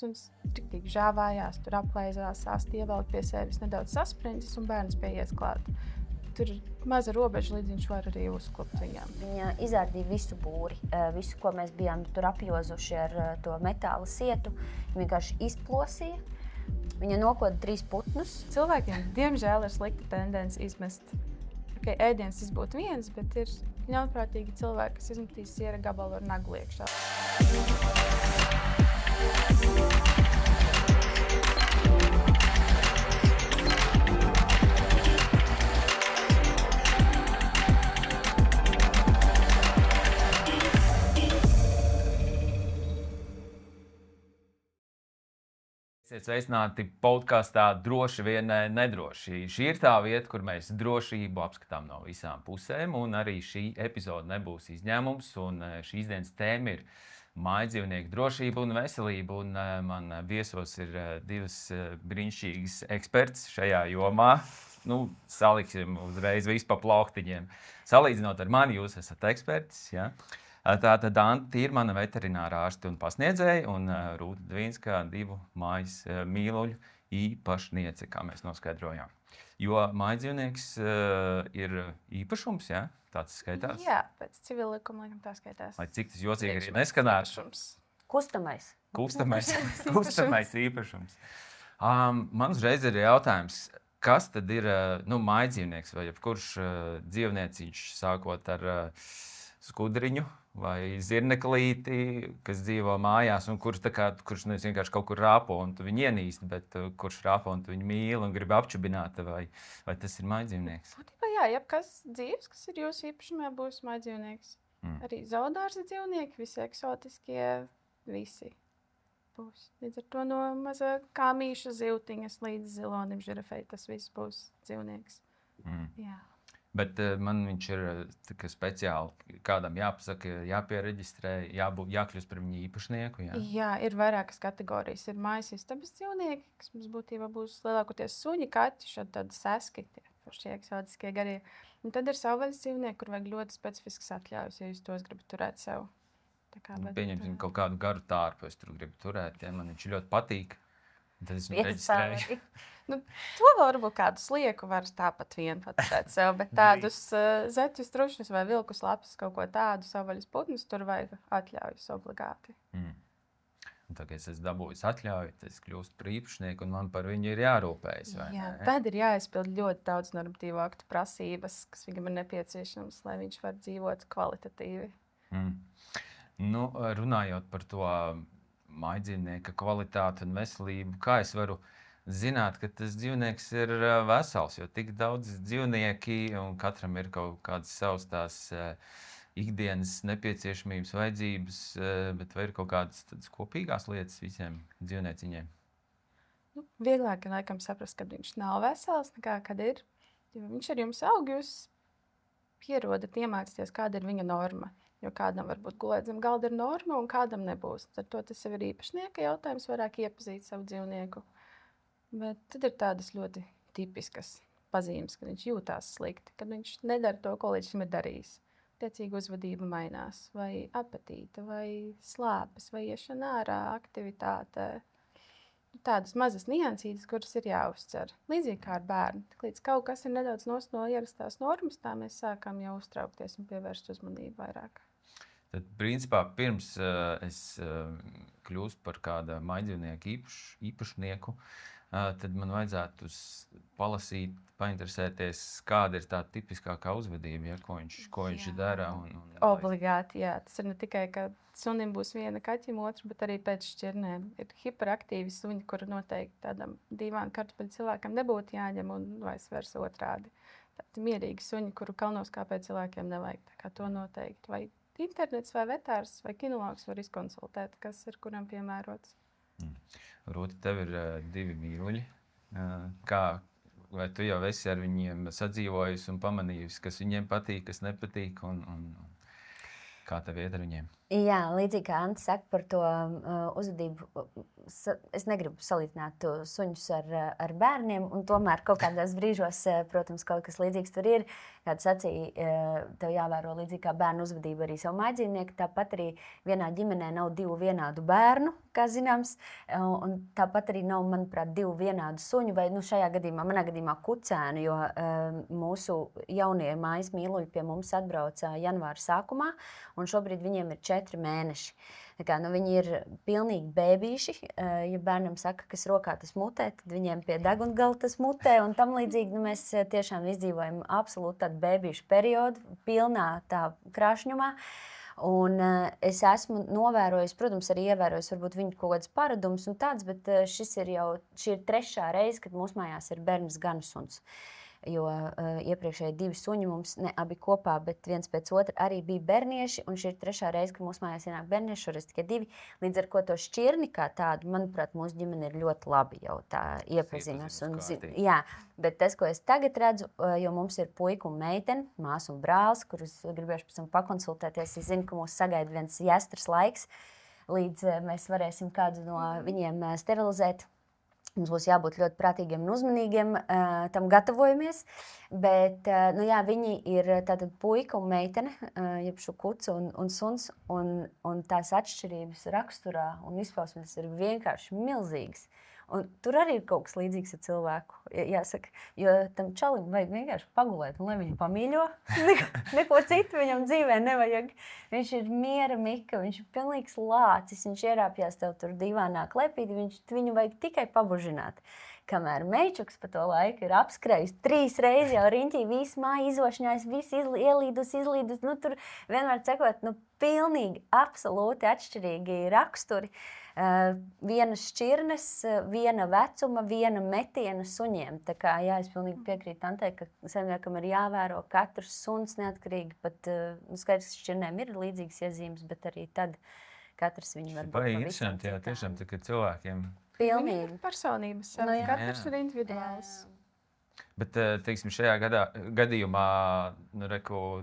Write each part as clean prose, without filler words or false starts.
suns tik žāvājās, tur aplaizās, asti ievelk pie sevis nedaudz sasprindzis un bērns pieies klāt. Tur ir maza robeža, līdz viņš var arī uzklupt viņam. Viņa izārdīja visu būri, visu, ko mēs bijām tur apjozuši ar to metāla sietu. Viņa vienkārši izplosīja. Viņa nokoda 3 putnus. Cilvēkiem, diemžēl, ir slikta tendence izmest. Ēdiens tas būtu viens, bet ir ļaunprātīgi cilvēki, kas izmetīs siera gabalu ar naglu iekšā. Esiet sveicināti podkastā Droši vien nedroši. Šī ir tā vieta, kur mēs drošību apskatām no visām pusēm, un arī šī epizode nebūs izņēmums. Šīs dienas tēma ir mājdzīvnieku drošība un veselība. Man viesos ir divas brīnišķīgas eksperts šajā jomā. Saliksim uzreiz visu pa plauktiņiem. Salīdzinot ar mani, jūs esat eksperts. Ja? Tātad Anta ir mana veterinārā ārste un pasniedzēja, un Rūta Dvīnska divu mājas mīluļu īpašniece, kā mēs noskaidrojām. Jo mājdzīvnieks ir īpašums, ja? Tāds skaitās? Jā, pēc civila likuma laikam tā skaitās. Lai cik tas jocīgi arī neskanētu. Kustamais. Kustamais īpašums. Man uzreiz ir jautājums, kas tad ir mājdzīvnieks vai jebkurš dzīvnieciņš, sākot ar skudriņu vai zirneklīti, kas dzīvo mājās un kurš vienkārši kaut kur rāpo un tu viņu ienīsti, bet kurš rāpo un tu viņu mīli un grib apčubināt, vai tas ir mājdzīvnieks? Jā, jebkas dzīves, kas ir jūsu īpašumā, būs mājdzīvnieks. Arī zoodārza dzīvnieki, visi eksotiskie, visi būs. Līdz ar to no maza kāmīša zivtiņas līdz zilonim žirafei, tas viss būs dzīvnieks. Jā. Bet man viņš ir speciāli, kādam jāpasaka, jāpiereģistrē, jākļūst par viņu īpašnieku. Jā, ir vairākas kategorijas. Ir mājas istabas dzīvnieki, kas mums būtībā būs lielākoties suņi, kaķi, šādi tādi seski, šie eksotiskie garie. Un tad ir savvaļas dzīvnieki, kur vajag ļoti specifiskas atļaujas, ja jūs tos gribat turēt sev. Pieņemsim kaut kādu garu tārpu, es tur gribu turēt, ja man viņš ļoti patīk. Tad es viņu reģistrēju. To varbūt kādu slieku var tāpat vien paturēt sev, bet tādus zeķus, trušus vai vilkus lapus, kaut ko tādu savvaļas putnus, tur vajag atļaujas obligāti. Tā kā es esmu dabūjis atļauju, tad es kļūstu par īpašnieku un man par viņu ir jārūpējas. Tad ir jāizpild ļoti daudz normatīvu aktu prasības, kas viņam ir nepieciešams, lai viņš var dzīvot kvalitatīvi. Runājot par to mājdzīvnieka kvalitāti un veselību, kā es varu zināt, ka tas dzīvnieks ir vesels, jo tik daudz dzīvnieki un katram ir kaut kādas savas tās ikdienas nepieciešamības, vajadzības, bet vai ir kaut kādas kopīgās lietas visiem dzīvnieciņiem? Vieglāk ir laikam saprast, kad viņš nav vesels, nekā kad ir. Jo viņš ar jums aug, jūs pierodat iemācīties, kāda ir viņa norma. Jo kādam varbūt gulēt zem galda ir norma un kādam nebūs. Ar to tas jau ir īpašnieka jautājums, vairāk iepazīt savu dzīvnieku. Bet tad ir tādas ļoti tipiskas pazīmes, kad viņš jūtās slikti, kad viņš nedara to, ko līdz šim ir darījis. Tiecīgi uzvedība mainās, vai apetīte, vai slāpes, vai iešana ārā, aktivitāte. Tādas mazas niansītes, kuras ir jāuzcer. Līdzīgi kā ar bērnu. Līdz kaut kas ir nedaudz no ierastās normas, tā mēs sākam jau uztraukties un pievērst uzmanību vairāk. Tad, principā, pirms es kļūstu par kādu mājdzīvnieku īpašnieku, tad man vajadzētu palasīt, painteresēties, kāda ir tā tipiskākā uzvedība, ko viņš dara. Obligāti, jā. Tas ir ne tikai, ka sunim būs viena, kaķim otra, bet arī pēc šķirnēm. Ir hiperaktīvi suņi, kuri noteikti tādam dīvānu kartupeļu cilvēkam nebūtu jāņem un vice versa otrādi. Tādi mierīgi suņi, kuru kalnos kāpēc cilvēkiem nevajag. Tā kā to noteikti. Vai internets, vai vetārs, vai kinologs var izkonsultēt, kas ir kuram piemērots. Rūti, tev ir divi mīluļi. Vai tu jau esi ar viņiem sadzīvojis un pamanījis, kas viņiem patīk, kas nepatīk, un kā tev iet ar viņiem? Jā, līdzīgi kā Anta saka par to uzvedību, es negribu salīdzināt suņus ar bērniem, un tomēr kaut kādos brīžos, protams, kaut kas līdzīgs tur ir. Kā tu sacīji, tev jāvēro līdzīgi kā bērnu uzvedība arī savu mājdzīvnieku, tāpat arī vienā ģimenē nav divu vienādu bērnu, kā zināms, un tāpat arī nav, manuprāt, divu vienādu suņu, vai šajā gadījumā, manā gadījumā kucēnu, jo mūsu jaunie mājas mīluļi pie mums atbrauca janvāra sākumā, un šobrīd viņiem ir 4 mēneši. Tā kā, viņi ir pilnīgi bēbīši. Ja bērnam saka, kas rokā tas mutē, tad viņiem pie degunagala tas mutē. Un tam līdzīgi mēs tiešām izdzīvojam absolūti tādu bēbīšu periodu, pilnā tā krāšņumā. Un es esmu novērojis, protams, arī ievērojis varbūt viņu kaut kādas paradumus un tāds, bet šī ir 3. reize, kad mūsu mājās ir bērns ganu suns. Jo iepriekšēji 2 suņi mums, ne abi kopā, bet viens pēc otra arī bija bernieši, un šī ir 3. reize, kad mūsu mājās ienāk bernieši, šoreiz tikai 2. Līdz ar ko to šķirni kā tādu, manuprāt, mūsu ģimene ir ļoti labi jau tā iepazinusi. Jā, bet tas, ko es tagad redzu, jo mums ir puika un meitene, māsa un brālis, kurus gribēšu pēc tam pakonsultēties, es zinu, ka mūs sagaida viens jāstras laiks, līdz mēs varēsim kādu no viņiem sterilizēt. Mums būs jābūt ļoti prātīgiem un uzmanīgiem, tam gatavojamies. Bet viņi ir tātad puika un meitene, jeb šukuts un suns. Un tās atšķirības raksturā un izpausmes ir vienkārši milzīgas. Un tur arī ir kaut kas līdzīgs ar cilvēku, jāsaka. Jo tam čalim vajag vienkārši pagulēt, un lai viņu pamīļo. Neko citu viņam dzīvē nevajag. Viņš ir miera mika, viņš ir pilnīgs lācis, viņš ierāpjās tev tur divānā klepīti, viņu vajag tikai pabužināt. Kamēr meičuks pa to laiku ir apskrējis 3 reizes jau riņķī, visu māju izošņājis, visu ielīdus. Tur vienmēr cekot, pilnīgi absolūti atšķirīgi raksturi. Vienas šķirnes, viena vecuma, viena metiena suņiem. Tā kā, jā, es pilnīgi piekrītu Antei, ka saimniekam ir jāvēro katrs suns neatkarīgi. Pat skaidrs, ka šķirnēm ir līdzīgas iezīmes, bet arī tad katrs viņu var būt pavisam interesanti, jā, tiešām, tā, ka cilvēkiem... Pilnīgi. Personības, katrs ir individuāls. Bet, teiksim, šajā gadījumā,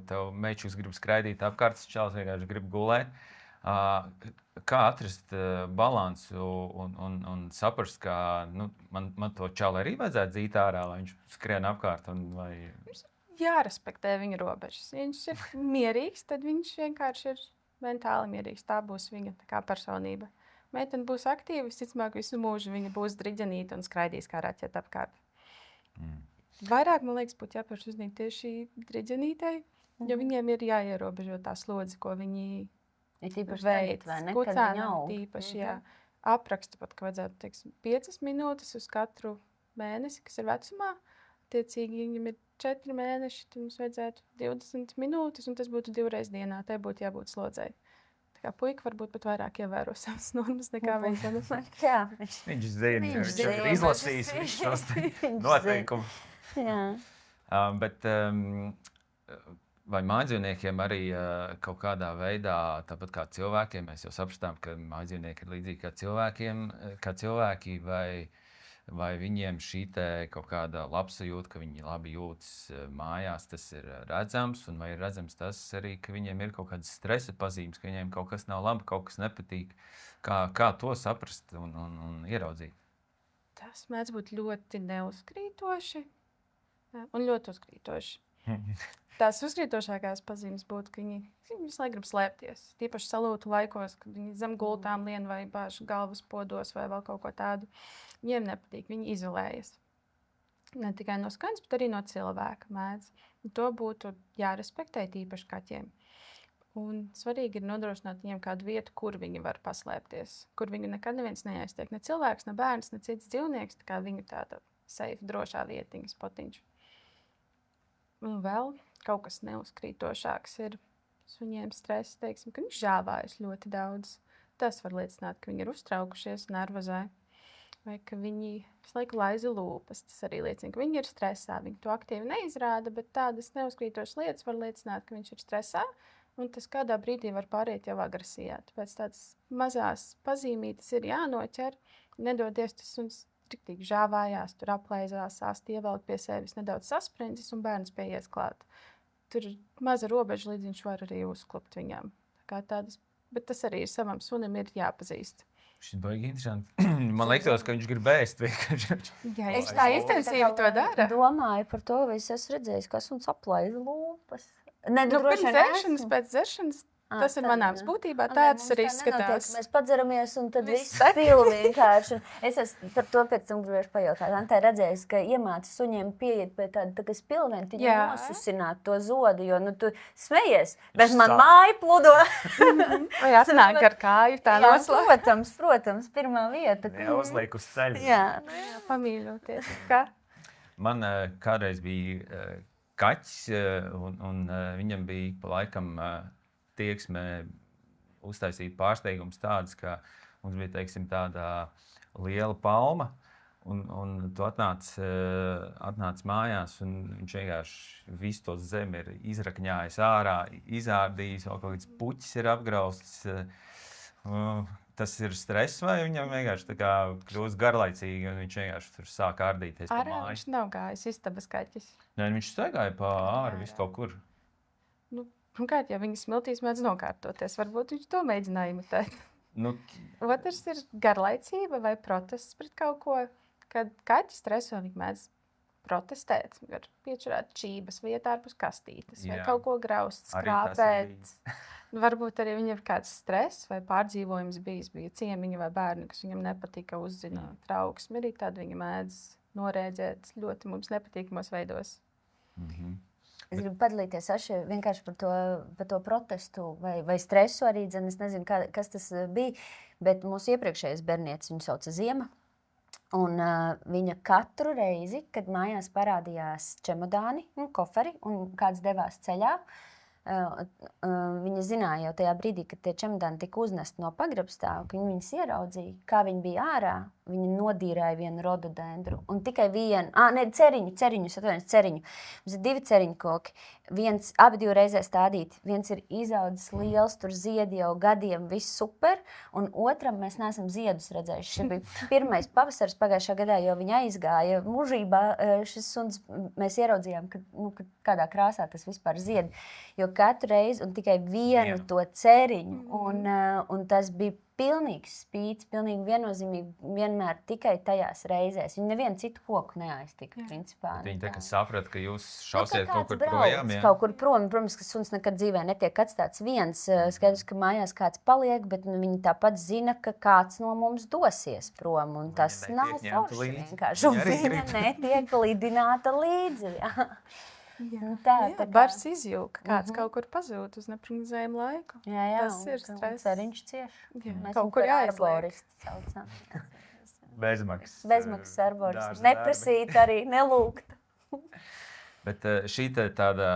tev meičuks grib skraidīt apkārt, čalis vienkārši grib gulēt. Kā atrast balansu un saprast, ka man to čali arī vajadzētu dzīt ārā, lai viņš skrien apkārt? Jārespektē viņa robežas. Ja viņš ir mierīgs, tad viņš vienkārši ir mentāli mierīgs. Tā būs viņa personība. Meitene būs aktīva, visticamāk, visu mūžu viņa būs driģenīta un skraidīs kā raķete apkārt. Vairāk, man liekas, būtu jāpērš uzmanīt tieši driģenītei, jo viņiem ir jāierobežo tā slodze, ko viņi veic. Kucēnam tīpaši, jā. Apraksta pat, ka vajadzētu, teiksim, 5 minūtes uz katru mēnesi, kas ir vecumā. Tiecīgi, viņam ir 4 mēneši, tad mums vajadzētu 20 minūtes, un tas būtu 2 reizes dienā. Tai būtu jābūt slodzei. Tā kā puika varbūt pat vairāk ievēro savas normas nekā meitene. Viņš zina, viņš ir izlasījis visus šos noteikumus. Bet vai mājdzīvniekiem arī kaut kādā veidā, tāpat kā cilvēkiem, mēs jau sapratām, ka mājdzīvnieki ir līdzīgi kā cilvēki, vai viņiem šī kaut kāda labsajūta, ka viņi labi jūtas mājās, tas ir redzams, un vai ir redzams tas arī, ka viņiem ir kaut kādas stresa pazīmes, ka viņiem kaut kas nav labi, kaut kas nepatīk. Kā to saprast un ieraudzīt? Tas mēdz būt ļoti neuzkrītoši un ļoti uzkrītoši. Tās uzkrītošākās pazīmes būtu, ka viņi visu laiku grib slēpties. Tīpaši salūtu laikos, kad viņi zem gultām lien vai bāž galvas podos vai vēl kaut ko tādu. Viņiem nepatīk, viņi izolējas. Ne tikai no skaņas, bet arī no cilvēka mēdz. To būtu jārespektē tīpaši kaķiem. Un svarīgi ir nodrošināt viņiem kādu vietu, kur viņi var paslēpties. Kur viņu nekad neviens neaiztiek. Ne cilvēks, ne bērns, ne cits dzīvnieks. Tā kā viņu tāda safe, drošā vietiņa, spotiņš. Un vēl kaut kas neuzkrītošāks ir suņiem stress, teiksim, ka viņš žāvājas ļoti daudz. Tas var liecināt, ka viņi ir uztraukušies, nervozē, vai ka viņi visu laiku laiza lūpas. Tas arī liecina, ka viņi ir stresā. Viņi to aktīvi neizrāda, bet tādas neuzkrītošas lietas var liecināt, ka viņš ir stresā, un tas kādā brīdī var pāriet jau agresijā. Tāpēc tādas mazās pazīmītes ir jānoķer, nedodies tas suns riktīgi žāvājās, tur aplaizās, āsti ievelk pie sevis nedaudz sasprindzis un bērns pieies klāt. Tur ir maza robeža, līdz viņš var arī uzklupt viņam. Tā kā tādas bet tas arī ir savam sunim ir jāpazīst. Šis baigi interesanti. Man liekas, ka viņš grib ēst vienkārši. Jā, es tā intensīvi to dara. Domāju par to, vai es esmu redzējis, kas un saplaiz lūpas. Ne, Nu, droši pirms vien ēšanas, esmu. pēc dzeršanas, tas ir tā, manāms jā. būtībā. Nē, Tā mums tas arī tā nenotiek. izskatās. Mēs padzeramies, un tad Viss viss pil vienkārši. Es esmu par to pēc tam gribējuši pajautāt. Antē redzējis, ka iemāci suņiem pieiet pie tāda tā kā spilventiņa Jā. nosusināt to zodu, jo, nu, tu smejies, bet man Sā- māja pludo. Vai atnāk ar kāju tā Jā, noslēgt? protams, pirmā vieta. Neuzliek uz ceļa. Jā. Pamīļoties. Kā? Man kādreiz bija kaķis, un viņam bija pa laikam tieksme uztaisīt pārsteigums tāds, ka mums bija, teiksim, tāda liela palma, un tu atnāc mājās, un viņš vienkārši visu to zemi ir izrakņājis ārā, izārdījis, vēl kaut kāds puķis ir apgrausts. Tas ir stress, vai viņam vienkārši tā kā kļūst garlaicīgi, un viņš vienkārši tur sāk ārdīties pa Ārā māju. viņš nav gājis istabas kaķis. Nē, viņš staigāja pa āru visu kaut kur. Nu, pirmkārt, ja viņi smiltīs mēdz nokārtoties, varbūt viņš to mēģināja imitēt. Nu, Otrs ir garlaicība vai protests pret kaut ko. Kad kaķi streso, viņi mēdz protestēt, var piečurāt čības vietā ārpus kastītes, vai Jā. kaut ko graust, Arī tas ir skrāpēt. Varbūt arī viņam ir kāds stress vai pārdzīvojums bija ciemiņi vai bērni, kas viņam nepatika, uzzināt trauksmi. Arī tad viņi mēdz norēģēt ļoti mums nepatīkamos veidos. Es gribu padalīties vienkārši par to protestu vai stresu arī. Es nezinu, kas tas bija, bet mūsu iepriekšējais bērnietis viņu sauca Ziema. Un viņa katru reizi, kad mājās parādījās čemodāni un koferi un kāds devās ceļā, viņa zināja jau tajā brīdī, kad tie čemodāni tika uznesti no pagrabstāva, ka viņi viņus ieraudzīja, kā viņi bija ārā, viņi nodīrāja vienu rododendru. Un tikai ceriņu. Mums ir 2 ceriņu koki. Abi 2 reizē stādīti. Viens ir izaudzis liels, tur ziedi jau gadiem, viss super. Un otram mēs neesam ziedus redzējuši. Šis bija pirmais pavasaris pagājušā gadā, jo viņa aizgāja mūžībā. Šis suns mēs ieraudzījām, ka kādā krāsā tas vispār zied. Jo katru reizi un tikai vienu to ceriņu. Un tas bija pilnīgs spīts, pilnīgi viennozīmīgi vienmēr tikai tajās reizēs. Viņi nevienu citu koku neaiztika, principā. viņi tā kā saprata, ka jūs šausiet kaut kur brauc, projām. Kaut kur prom. Protams, ka suns nekad dzīvē netiek atstāts viens. Skaidrs, ka mājās kāds paliek, bet viņi tāpat zina, ka kāds no mums dosies prom. Un tas nav forši vienkārši. Un viņa netiek lidināta līdzi. Jā, bars izjūka, kāds kaut kur pazūd uz neprognozējumu laiku. Jā, Tas ir stress. Ceriņš cieš. Jā, Mēs kaut kur jāizliek. arboristi saucam. Bezmaksas arboristi. Neprasīt arī, nelūgt. Bet šī tāda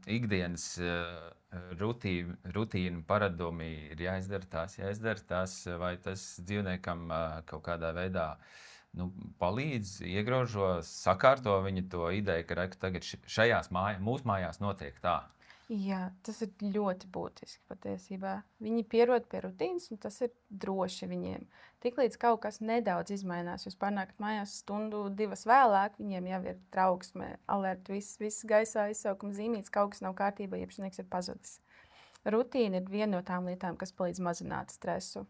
ikdienas rutīna paradumi ir jāizdara tās, vai tas dzīvniekam kaut kādā veidā palīdz, iegrožo, sakārto viņa to ideju, ka tagad šajās mūsu mājās notiek tā. Jā, tas ir ļoti būtiski patiesībā. Viņi pierod pie rutīnas, un tas ir droši viņiem. Tiklīdz kaut kas nedaudz izmainās, jūs pārnākat mājās stundu, 2 vēlāk, viņiem jau ir trauksme, alerti, viss gaisā, izsaukuma zīmītes, kaut kas nav kārtībā, iepšnieks ir pazudis. Rutīna ir viena no tām lietām, kas palīdz mazināt stresu.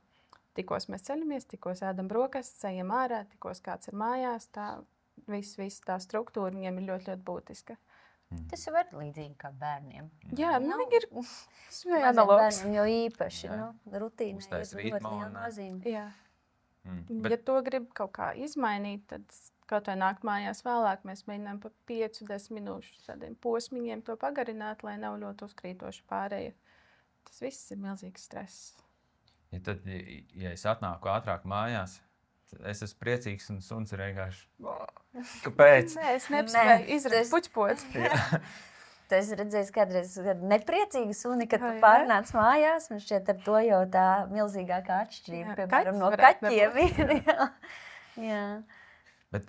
Tikos mēs ceļamies, tikos ēdam brokastis, ejam ārā, tikos kāds ir mājās, viss tā struktūra viņiem ir ļoti, ļoti būtiska. Tas jau ir līdzīgi kā bērniem. Jā, viņi ir analogs. Bērniem jau īpaši, rutīna Uztais ir ļoti ritma liela un, nozīme. Jā. Bet Ja to grib kaut kā izmainīt, tad kaut vai nākt mājās vēlāk, mēs mēģinām pa 5-10 minūšu tādiem posmiņiem to pagarināt, lai nav ļoti uzkrītoši pārēja. Tas viss ir milzīgs stress. ja es atnāku ātrāk mājās, es esmu priecīgs un suns ir vienkārši. Kāpēc? Nē, es nespēju izrakt puķpots. Tu esi redzējis kādreiz nepriecīgu suni, kad tu Jā. pārnāc mājās, un šķiet ar to jau tā milzīgākā atšķirība, Jā, piemēram, kaķis no varētu kaķiem ir. Jā. Bet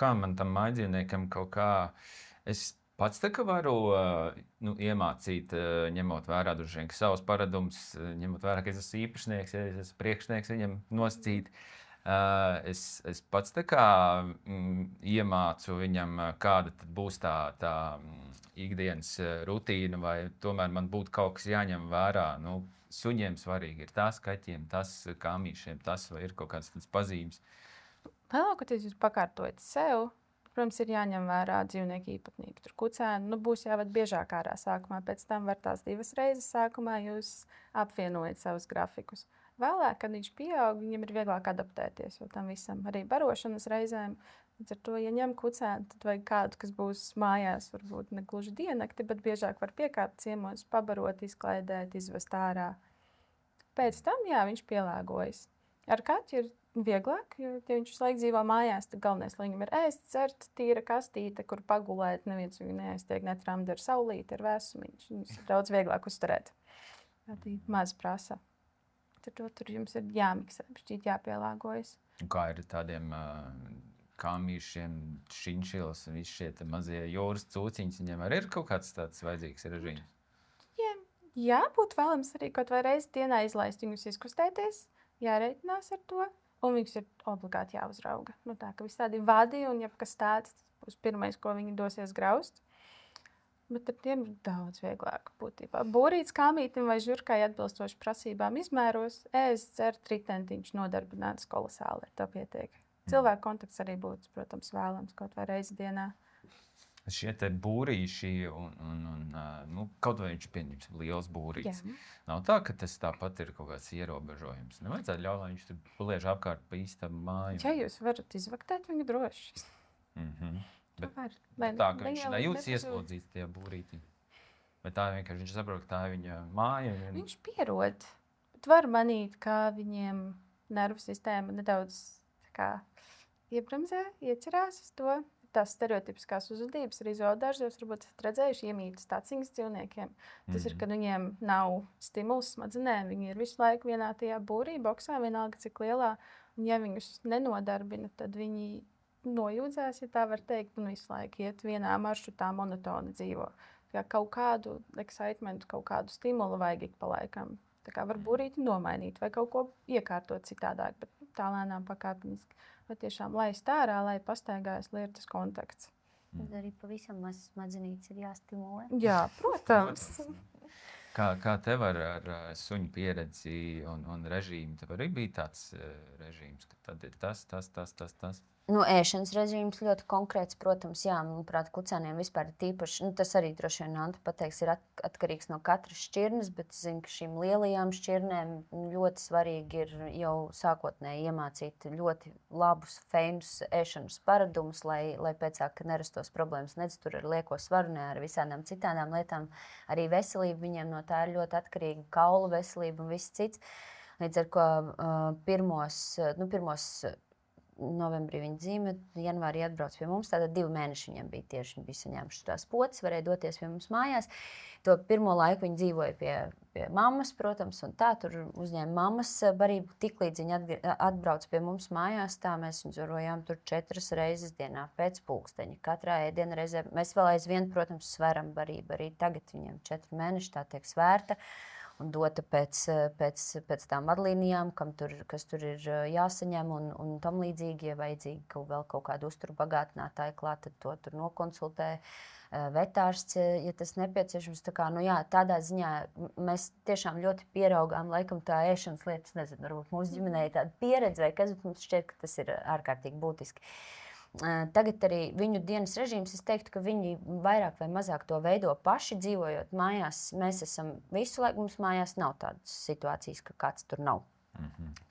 kā man tam mājdzīvniekam kaut kā, es pats tā kā varu iemācīt, ņemot vērā savus paradumus, ņemot vērā, ka es esmu īpašnieks, ja es esmu priekšnieks viņam nosacīt. Es pats tā kā iemācu viņam, kāda tad būs tā ikdienas rutīna, vai tomēr man būtu kaut kas jāņem vērā. Nu, suņiem svarīgi ir tas, kaķiem, tas, kāmīšiem, tas, vai ir kaut kāds tāds pazīmes. Lielākoties jūs pakārtojat sev. Protams, ir jāņem vērā dzīvnieku īpatnība. Tur kucēni būs jāved biežāk ārā sākumā, pēc tam var tās 2 reizes sākumā jūs apvienojat savus grafikus. Vēlāk, kad viņš pieaug, viņam ir vieglāk adaptēties, jo tam visam arī barošanas reizēm. Līdz ar to, ja ņem kucēni, tad vajag kādu, kas būs mājās, varbūt ne gluži diennakti, bet biežāk var piekāpt ciemos, pabarot, izklaidēt, izvest ārā. Pēc tam, jā, viņš pielāgojas. Ar kaķi ir vieglāk, jo, ja viņš visu laiku dzīvo mājās, tad galvenais, lai viņam ir ēst, dzert, tīra kastīte, kur pagulēt, neviens viņu neaiztiek, netramda ar saulīti, ar vēsumiņš. Viņus ir daudz vieglāk uzturēt. Tā maz prasa. Tur jums ir jāmiksē, šķiet jāpielāgojas. Un kā ir tādiem kāmīšiem, šinšilas un visi šie mazie jūras cūciņas, viņiem arī ir kaut kāds tāds vajadzīgs režīms? Jā, būtu vēlams arī kaut vai reizi dienā izlaist viņus izkustēties, jārēķinās ar to. Un viņus ir obligāti jāuzrauga. Tā, ka visi tādi vadi un jebkas tāds būs pirmais, ko viņi dosies graust. Bet ar tiem ir daudz vieglāk būtībā. Būrīts kāmītim vai žurkai atbilstoši prasībām izmēros, ēst, dzert, ritentiņš nodarbināts kolosāli. Ar to pietiek. Cilvēku kontakts arī būtu, protams, vēlams kaut vai reizi dienā. Šie te būrīši un kaut vai viņš pieņems liels būrīts. Jā. Nav tā, ka tas tāpat ir kaut kāds ierobežojums. Nevajadzētu ļaut, lai viņš tur puliež apkārt pa īstam māju. Ja jūs varat izvaktēt viņu droši. Bet tā, ka viņš nejūtas ieslodzīts tie būrīti. Bet tā vienkārši viņš saprot, ka tā ir viņa māja. Viņš pierod. Bet var manīt, kā viņiem nervu sistēma nedaudz iebremzē, iecerās uz to. Tās stereotipiskās uzvedības arī zoodārzos varbūt redzējuši iemītas taciņas dzīvniekiem. Tas ir, kad viņiem nav stimuls smadzenēm, viņi ir visu laiku vienā tajā būrī, boksā, vienalga cik lielā. Un ja viņus nenodarbina, tad viņi nojūdzās, ja tā var teikt, un visu laiku iet vienā maršrutā monotoni dzīvo. Tā kaut kādu excitementu, kaut kādu stimulu vajag ik pa laikam. Tā kā var būrīti nomainīt vai kaut ko iekārtot citādāk, bet tā lēnām pakāpeniski. Vai tiešām laist ārā, lai pastaigājas lietas kontakts. Tad arī pavisam maz smadzenītes ir jāstimulē. Jā, protams. Kā tev ar suņu pieredzi un režīmu? Tev arī bija tāds režīms, ka tad ir tas. Ēšanas režīms ļoti konkrēts, protams, jā, manuprāt, kucēniem vispār ir tīpaši, tas arī droši vien Anta pateiks, ir atkarīgs no katras šķirnes, bet es zinu, ka šīm lielajām šķirnēm ļoti svarīgi ir jau sākotnēji iemācīt ļoti labus, feinus ēšanas paradumus, lai pēcāk nerastos problēmas nec tur ar lieko svaru, ne ar visādām citādām lietām. Arī veselība viņiem no tā ir ļoti atkarīga, kaulu veselība un viss cits. Līdz ar ko pirmos novembrī viņa dzīve, janvārī atbrauc pie mums, tātad 2 mēneši viņam bija tieši, viņi bija saņēmuši tās potes, varēja doties pie mums mājās. To pirmo laiku viņi dzīvoja pie mammas, protams, un tā, tur uzņēma mammas barību, tiklīdz viņi atbrauc pie mums mājās, tā mēs viņus varojām tur 4 reizes dienā pēc pulksteņa. Katrā ēdiena reizē, mēs vēl aizvien, protams, sveram barību, arī tagad viņam 4 mēneši tā tiek svērta. Un dota pēc tām vadlīnijām, kas tur ir jāsaņem un tam līdzīgi, ja vajadzīgi vēl kaut kādu uzturu bagātinātāju klāt, tad to tur nokonsultē vetārsts, ja tas nepieciešams. Tādā ziņā mēs tiešām ļoti pieraugām, laikam tā ēšanas lietas, nezinu, varbūt mūsu ģimenē ir tāda pieredze vai kas, bet mums šķiet, ka tas ir ārkārtīgi būtiski. Tagad arī viņu dienas režīms, es teiktu, ka viņi vairāk vai mazāk to veido paši, dzīvojot mājās. Mēs esam visu laiku, mums mājās nav tādas situācijas, ka kāds tur nav.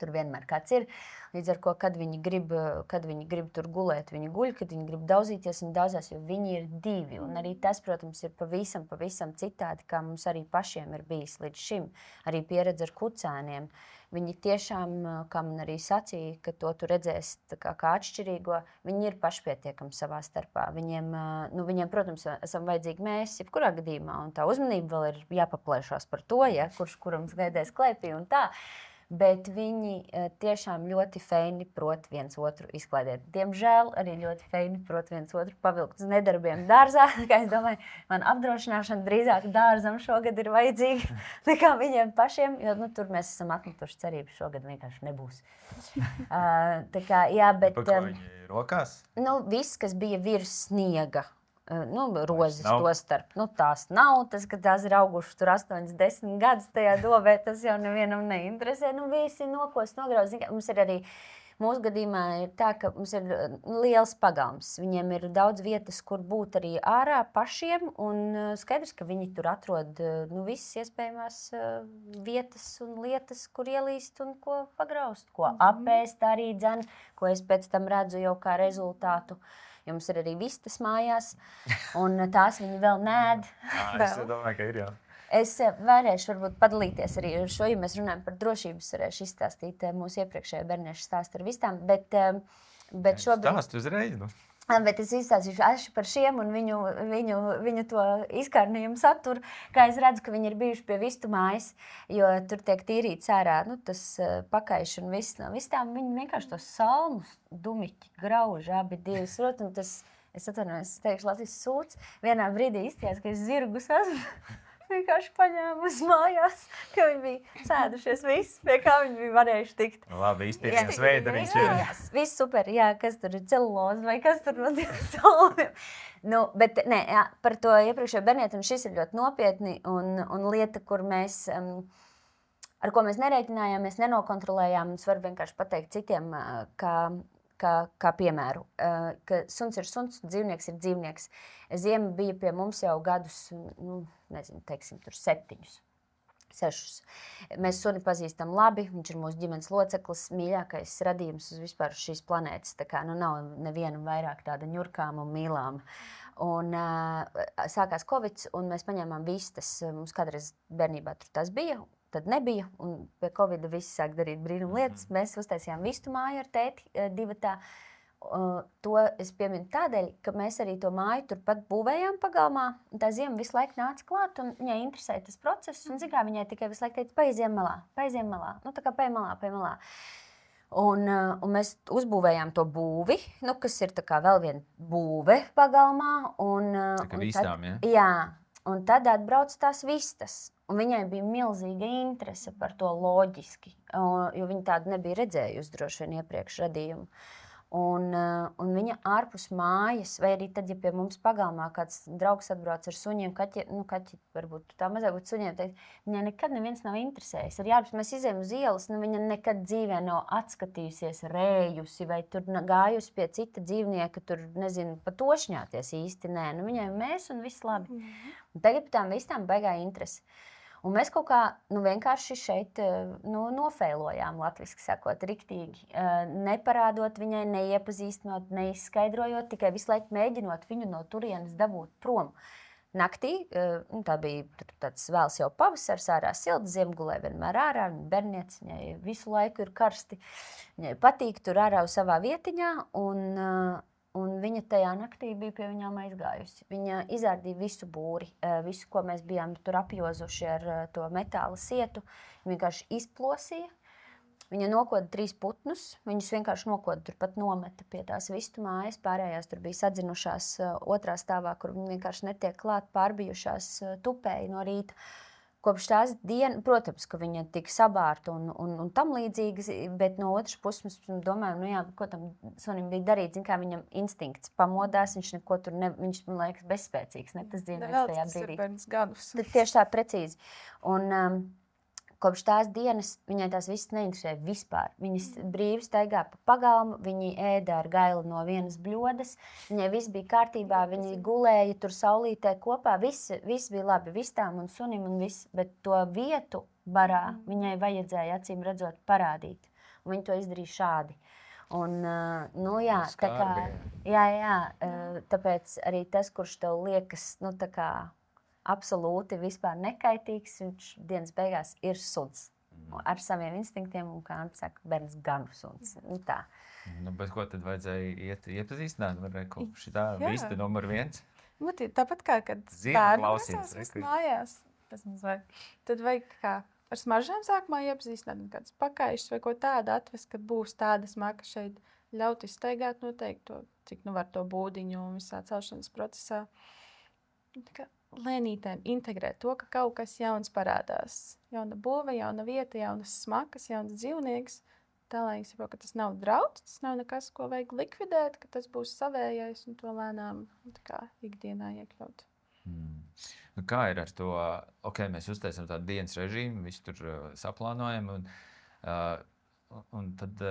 Tur vienmēr kāds ir. Līdz ar ko, kad viņi grib tur gulēt, viņi guļ, kad viņi grib daudzīties, viņi daudzās, jo viņi ir 2. Un arī tas, protams, ir pavisam citādi, kā mums arī pašiem ir bijis līdz šim. Arī pieredze ar kucēniem. Viņi tiešām, kā man arī sacīja, ka to tu redzēsi kā atšķirīgo, viņi ir pašpietiekami savā starpā. Viņiem, protams, esam vajadzīgi mēs, jebkurā gadījumā, un tā uzmanība vēl ir jāpaplēšās par to, ja, kuram gaidēs klēpī un tā. bet viņi tiešām ļoti feini prot viens otru izklaidēt. Diemžēl arī ļoti feini prot viens otru pavilkt uz nedarbiem dārzā. Kā es domāju, man apdrošināšana drīzāk dārzam šogad ir vajadzīga nekā viņiem pašiem, jo tur mēs esam atmetuši cerību, šogad vienkārši nebūs. Tā kā, jā, bet... Par ko viņi rokās? Viss, kas bija virs sniega. Rozes to starp. Tās nav, tas, ka tās ir augušas tur 8-10 gadus tajā dobē, tas jau nevienam neinteresē. Visi nokos, nograuz. Mums ir arī, mūsu gadījumā ir tā, ka mums ir liels pagalms. Viņiem ir daudz vietas, kur būt arī ārā pašiem, un skaidrs, ka viņi tur atrod visas iespējamās vietas un lietas, kur ielīst un ko pagraust, ko apēst arī dzen, ko es pēc tam redzu jau kā rezultātu. Jums ir arī vistas mājās, un tās viņi vēl nēd. Es domāju, ka ir, jā. Es varēšu varbūt padalīties arī ar šo, ja mēs runājam par drošības, varēšu izstāstīt mūsu iepriekšējā berniešu stāstu ar vistām, bet šobrīd... Stāstu uzreiz, Bet es izstāstīšu par šiem un viņu to izkārnījumu saturu, kā es redzu, ka viņi ir bijuši pie vistu mājas, jo tur tiek tīrīts ārā, tas pakaiš un viss no vistām. Viņi vienkārši tos salmus dumiķi grauž abi divas. Protams, es atvainojos, es teikšu Latvijas sūds. Vienā brīdī izstījās, ka es zirgus esmu vienkārši paņēmu uz mājās, ka viņi bija sēdušies visi, pie kā viņi bija varējuši tikt. Labi, iztīrījās veidariņš. Viss super, jā, kas tur ir celuloze vai kas tur no tiem salmiem. Bet nē, jā, par to iepriekšējo bernieti, un šis ir ļoti nopietni, un lieta, kur mēs, ar ko mēs nerēķinājām, mēs nenokontrolējām, es varu vienkārši pateikt citiem, kā piemēru, ka suns ir suns, dzīvnieks ir dzīvnieks. Ziema bija pie mums jau gadus, teiksim, tur 7, 6. Mēs suni pazīstam labi, viņš ir mūsu ģimenes loceklis, mīļākais radījums uz vispār šīs planētas. Tā kā nav nevienam vairāk tāda ņurkām un mīlām. Un sākās Covid, un mēs paņēmām vistas. Mums kādreiz bērnībā tur tas bija. Tad nebija, un pie Covid visi sāk darīt brīnum lietas. Mēs uztaisījām vistu māju ar tēti divatā. To es pieminu tādēļ, ka mēs arī to māju turpat būvējām pagalmā. Tā ziema visu laiku nāca klāt, un viņai interesēja tas process. Un zikā viņai tikai visu laiku teica, paiziem malā. Tā kā pai malā. Un mēs uzbūvējām to būvi, kas ir tā kā vēl viena būve pagalmā. Tā kā vistām, ja? Jā. Un tad atbrauc tās vistas. Un viņai bija milzīga interese par to loģiski, jo viņa tādu nebija redzējusi droši vien iepriekš radījumu. Un viņa ārpus mājas, vai arī tad, ja pie mums pagalmā kāds draugs atbrauc ar suņiem, kaķi varbūt tā mazāk būtu suņiem, teikt, viņai nekad neviens nav interesējis. Ar jāpēc mēs izējām uz ielas, viņa nekad dzīvē nav atskatījusies, rējusi vai tur gājusi pie cita dzīvnieka, tur, nezinu, patošņāties īsti, nē. Viņai mēs un viss labi. Un tagad pie tām vistām baigā interesi. Un mēs kaut kā vienkārši šeit nofeilojām, latviski sakot, riktīgi. Neparādot viņai, neiepazīstinot, neizskaidrojot, tikai visu laiku mēģinot viņu no turienes dabūt prom. Naktī, tā bija tāds vēls jau pavasars, ārā silts, ziemgulē vienmēr ārā, bernietis, viņai visu laiku ir karsti. Viņai patīk tur ārā uz savā vietiņā, un viņa tajā naktī bija pie viņām aizgājusi. Viņa izārdīja visu būri, visu, ko mēs bijām tur apjozuši ar to metāla sietu. Viņa vienkārši izplosīja. Viņa nokoda 3 putnus. Viņus vienkārši nokoda turpat nometa pie tās vistu mājas. Pārējās tur bija sadzinušās 2. stāvā, kur viņi vienkārši netiek klāt, pārbijušās tupēji no rīta. Kopš tās dienas, protams, ka viņa tika sabārta un tam līdzīgas, bet no otras puses mēs domājam, ko tam sunim bija darīt. Zin, kā viņam instinkts pamodās, viņš neko tur, viņš, man liekas, bezspēcīgs, ne tas dzīvnieks tajā brīdī. Tas ir bērns gadus. Tieši tā precīzi. Un kopš tās dienas viņai tās visas neinteresē vispār. Viņas brīvi staigā pa pagalmu, viņi ēda ar gailu no vienas bļodas, viņai viss bija kārtībā, viņi gulēja tur saulītē kopā, viss bija labi, vistām un sunim un viss, bet to vietu barā viņai vajadzēja acīm redzot parādīt, un viņi to izdarīja šādi. Un, jā, tā kā, tāpēc arī tas, kurš tev liekas, tā kā, absolūti vispār nekaitīgs, viņš dienas beigās ir suns. Ar saviem instinktiem, un kā Anta saka, bērns ganu suns. Tā. Bet ko tad vajadzēja iepazīstināt? Šitā vista numur 1? Tāpat kā, kad bērni vēsās mājās, tas mums vajag. Tad vajag kā ar smaržām sākumā iepazīstināt, kādas pakaišas vai ko tādu atvest, kad būs tāda smaka šeit, ļaut izstaigāt noteikti to, cik nu var to būdiņu un visā celšanas procesā. Tā kā lēnītēm integrēt to, ka kaut kas jauns parādās. Jauna būve, jauna vieta, jaunas smakas, jauns dzīvnieks. Tā lai es saprotu, ka tas nav drauds, tas nav nekas, ko vajag likvidēt, ka tas būs savējais un to lēnām tā kā ikdienā iekļaut. Nu, kā ir ar to, mēs uztaisam tādu dienas režīmu, visu tur saplānojam, un tad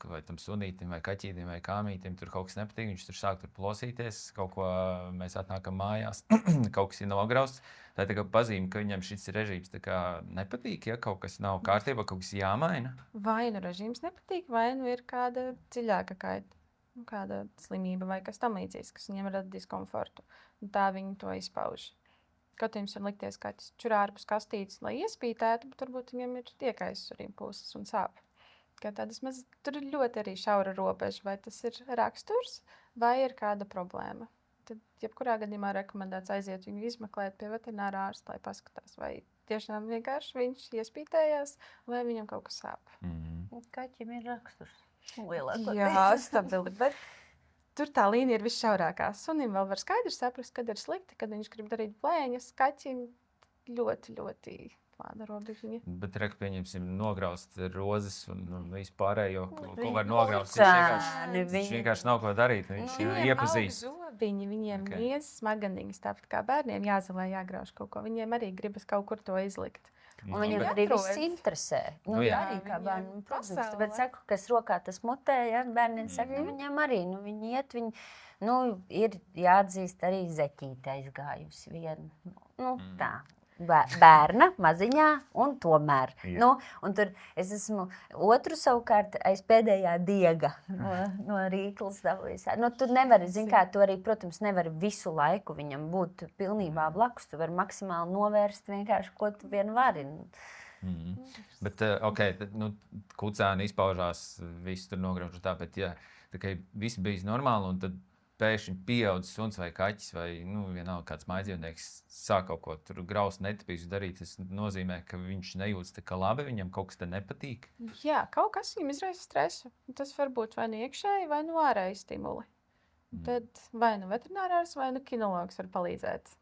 vai tam sunītim, vai kaķītim, vai kāmītim tur kaut kas nepatīk, viņš tur sāk tur plosīties, kaut ko mēs atnākam mājās, kaut kas ir nograusts. Tā ir tā kā pazīme, ka viņam šis režīms tā kā nepatīk, ja kaut kas nav kārtībā, kaut kas jāmaina. Vai nu režīms nepatīk, vai nu ir kāda dziļāka kaita, kāda slimība vai kas tam līdzīgs, kas viņam rada diskomfortu. Un tā viņi to izpauž. Kaut jums var likties kaķis čurā ārpus kastītes, lai iespītētu, bet varbūt viņam ir tiekais arī pulses un sāp. Tur ir ļoti arī šaura robeža, vai tas ir raksturs, vai ir kāda problēma. Tad, jebkurā gadījumā rekomendēts aiziet viņu izmeklēt pie veterinārā ārsta, lai paskatās, vai tiešām vienkārši viņš iespītējās, vai viņam kaut kas sāp. Kaķim ir raksturs. Lielākoties. Jā, stabili, bet tur tā līnija ir visšaurākā. Sunim vēl var skaidri saprast, kad ir slikti, kad viņš grib darīt plēņas. Kaķim ļoti, ļoti plāna robežiņa. Bet pieņemsim nograust rozes un vispārējo, ko var nograust. Viņš vienkārši nav ko darīt, viņš iepazīst. Viņiem miezas smaganiņas, tāpat kā bērniem jāzalē, jāgrauž kaut ko. Viņiem arī gribas kaut kur to izlikt. Un viņam arī viss interesē. Arī kā bērnam produkts. Tāpēc saku, kas rokā tas mutē, ja bērniem saka, viņam arī, viņi iet, ir jāatzīst arī zeķīte aizgājusi vienu. Tā. Bērna maziņā un tomēr. Un tur es esmu otru savukārt aiz pēdējā diega no Rīklas dabūjis. Tu nevari, tu arī, protams, nevari visu laiku viņam būt pilnībā blakus. Tu vari maksimāli novērst vienkārši, ko tu vien vari. Bet, kucēni izpaužās, visu tur nograuž tā, bet, ja tā kā viss bijis normāli un tad pēkšņi pieaudzis suns vai kaķis vai vienalga kāds mājdzīvnieks sāk kaut ko tur graust netipīgus darīt, tas nozīmē, ka viņš nejūtas tā kā labi, viņam kaut kas te nepatīk. Jā, kaut kas viņam izraisa stresu. Tas var būt vai nu iekšēji, vai nu ārēji stimuli. Tad vai nu veterinārārs, vai nu kinologs var palīdzēt.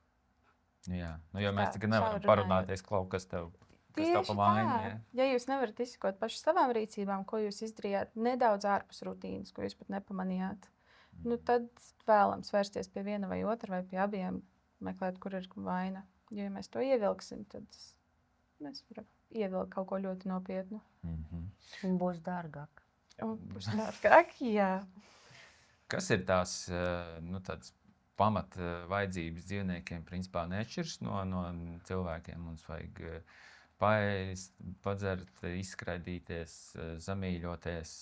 Jā, jo mēs tagad nevaram parunāties kaut kas tev. Tieši tā. Ja jūs nevarat izsekot paši savām rīcībām, ko jūs izdarījāt nedaudz ārpus rutīnas, ko jūs pat nepamanījāt, tad vēlams vērsties pie viena vai otra vai pie abiem, meklēt, kur ir vaina. Jo, ja mēs to ievilksim, tad mēs varam ievilkt kaut ko ļoti nopietnu. Un būs dārgāk. Jā. Kas ir tās tādas pamat vajadzības dzīvniekiem? Principā neatšķiras no cilvēkiem. Mums vajag paēst, padzert, izskraidīties, zamīļoties,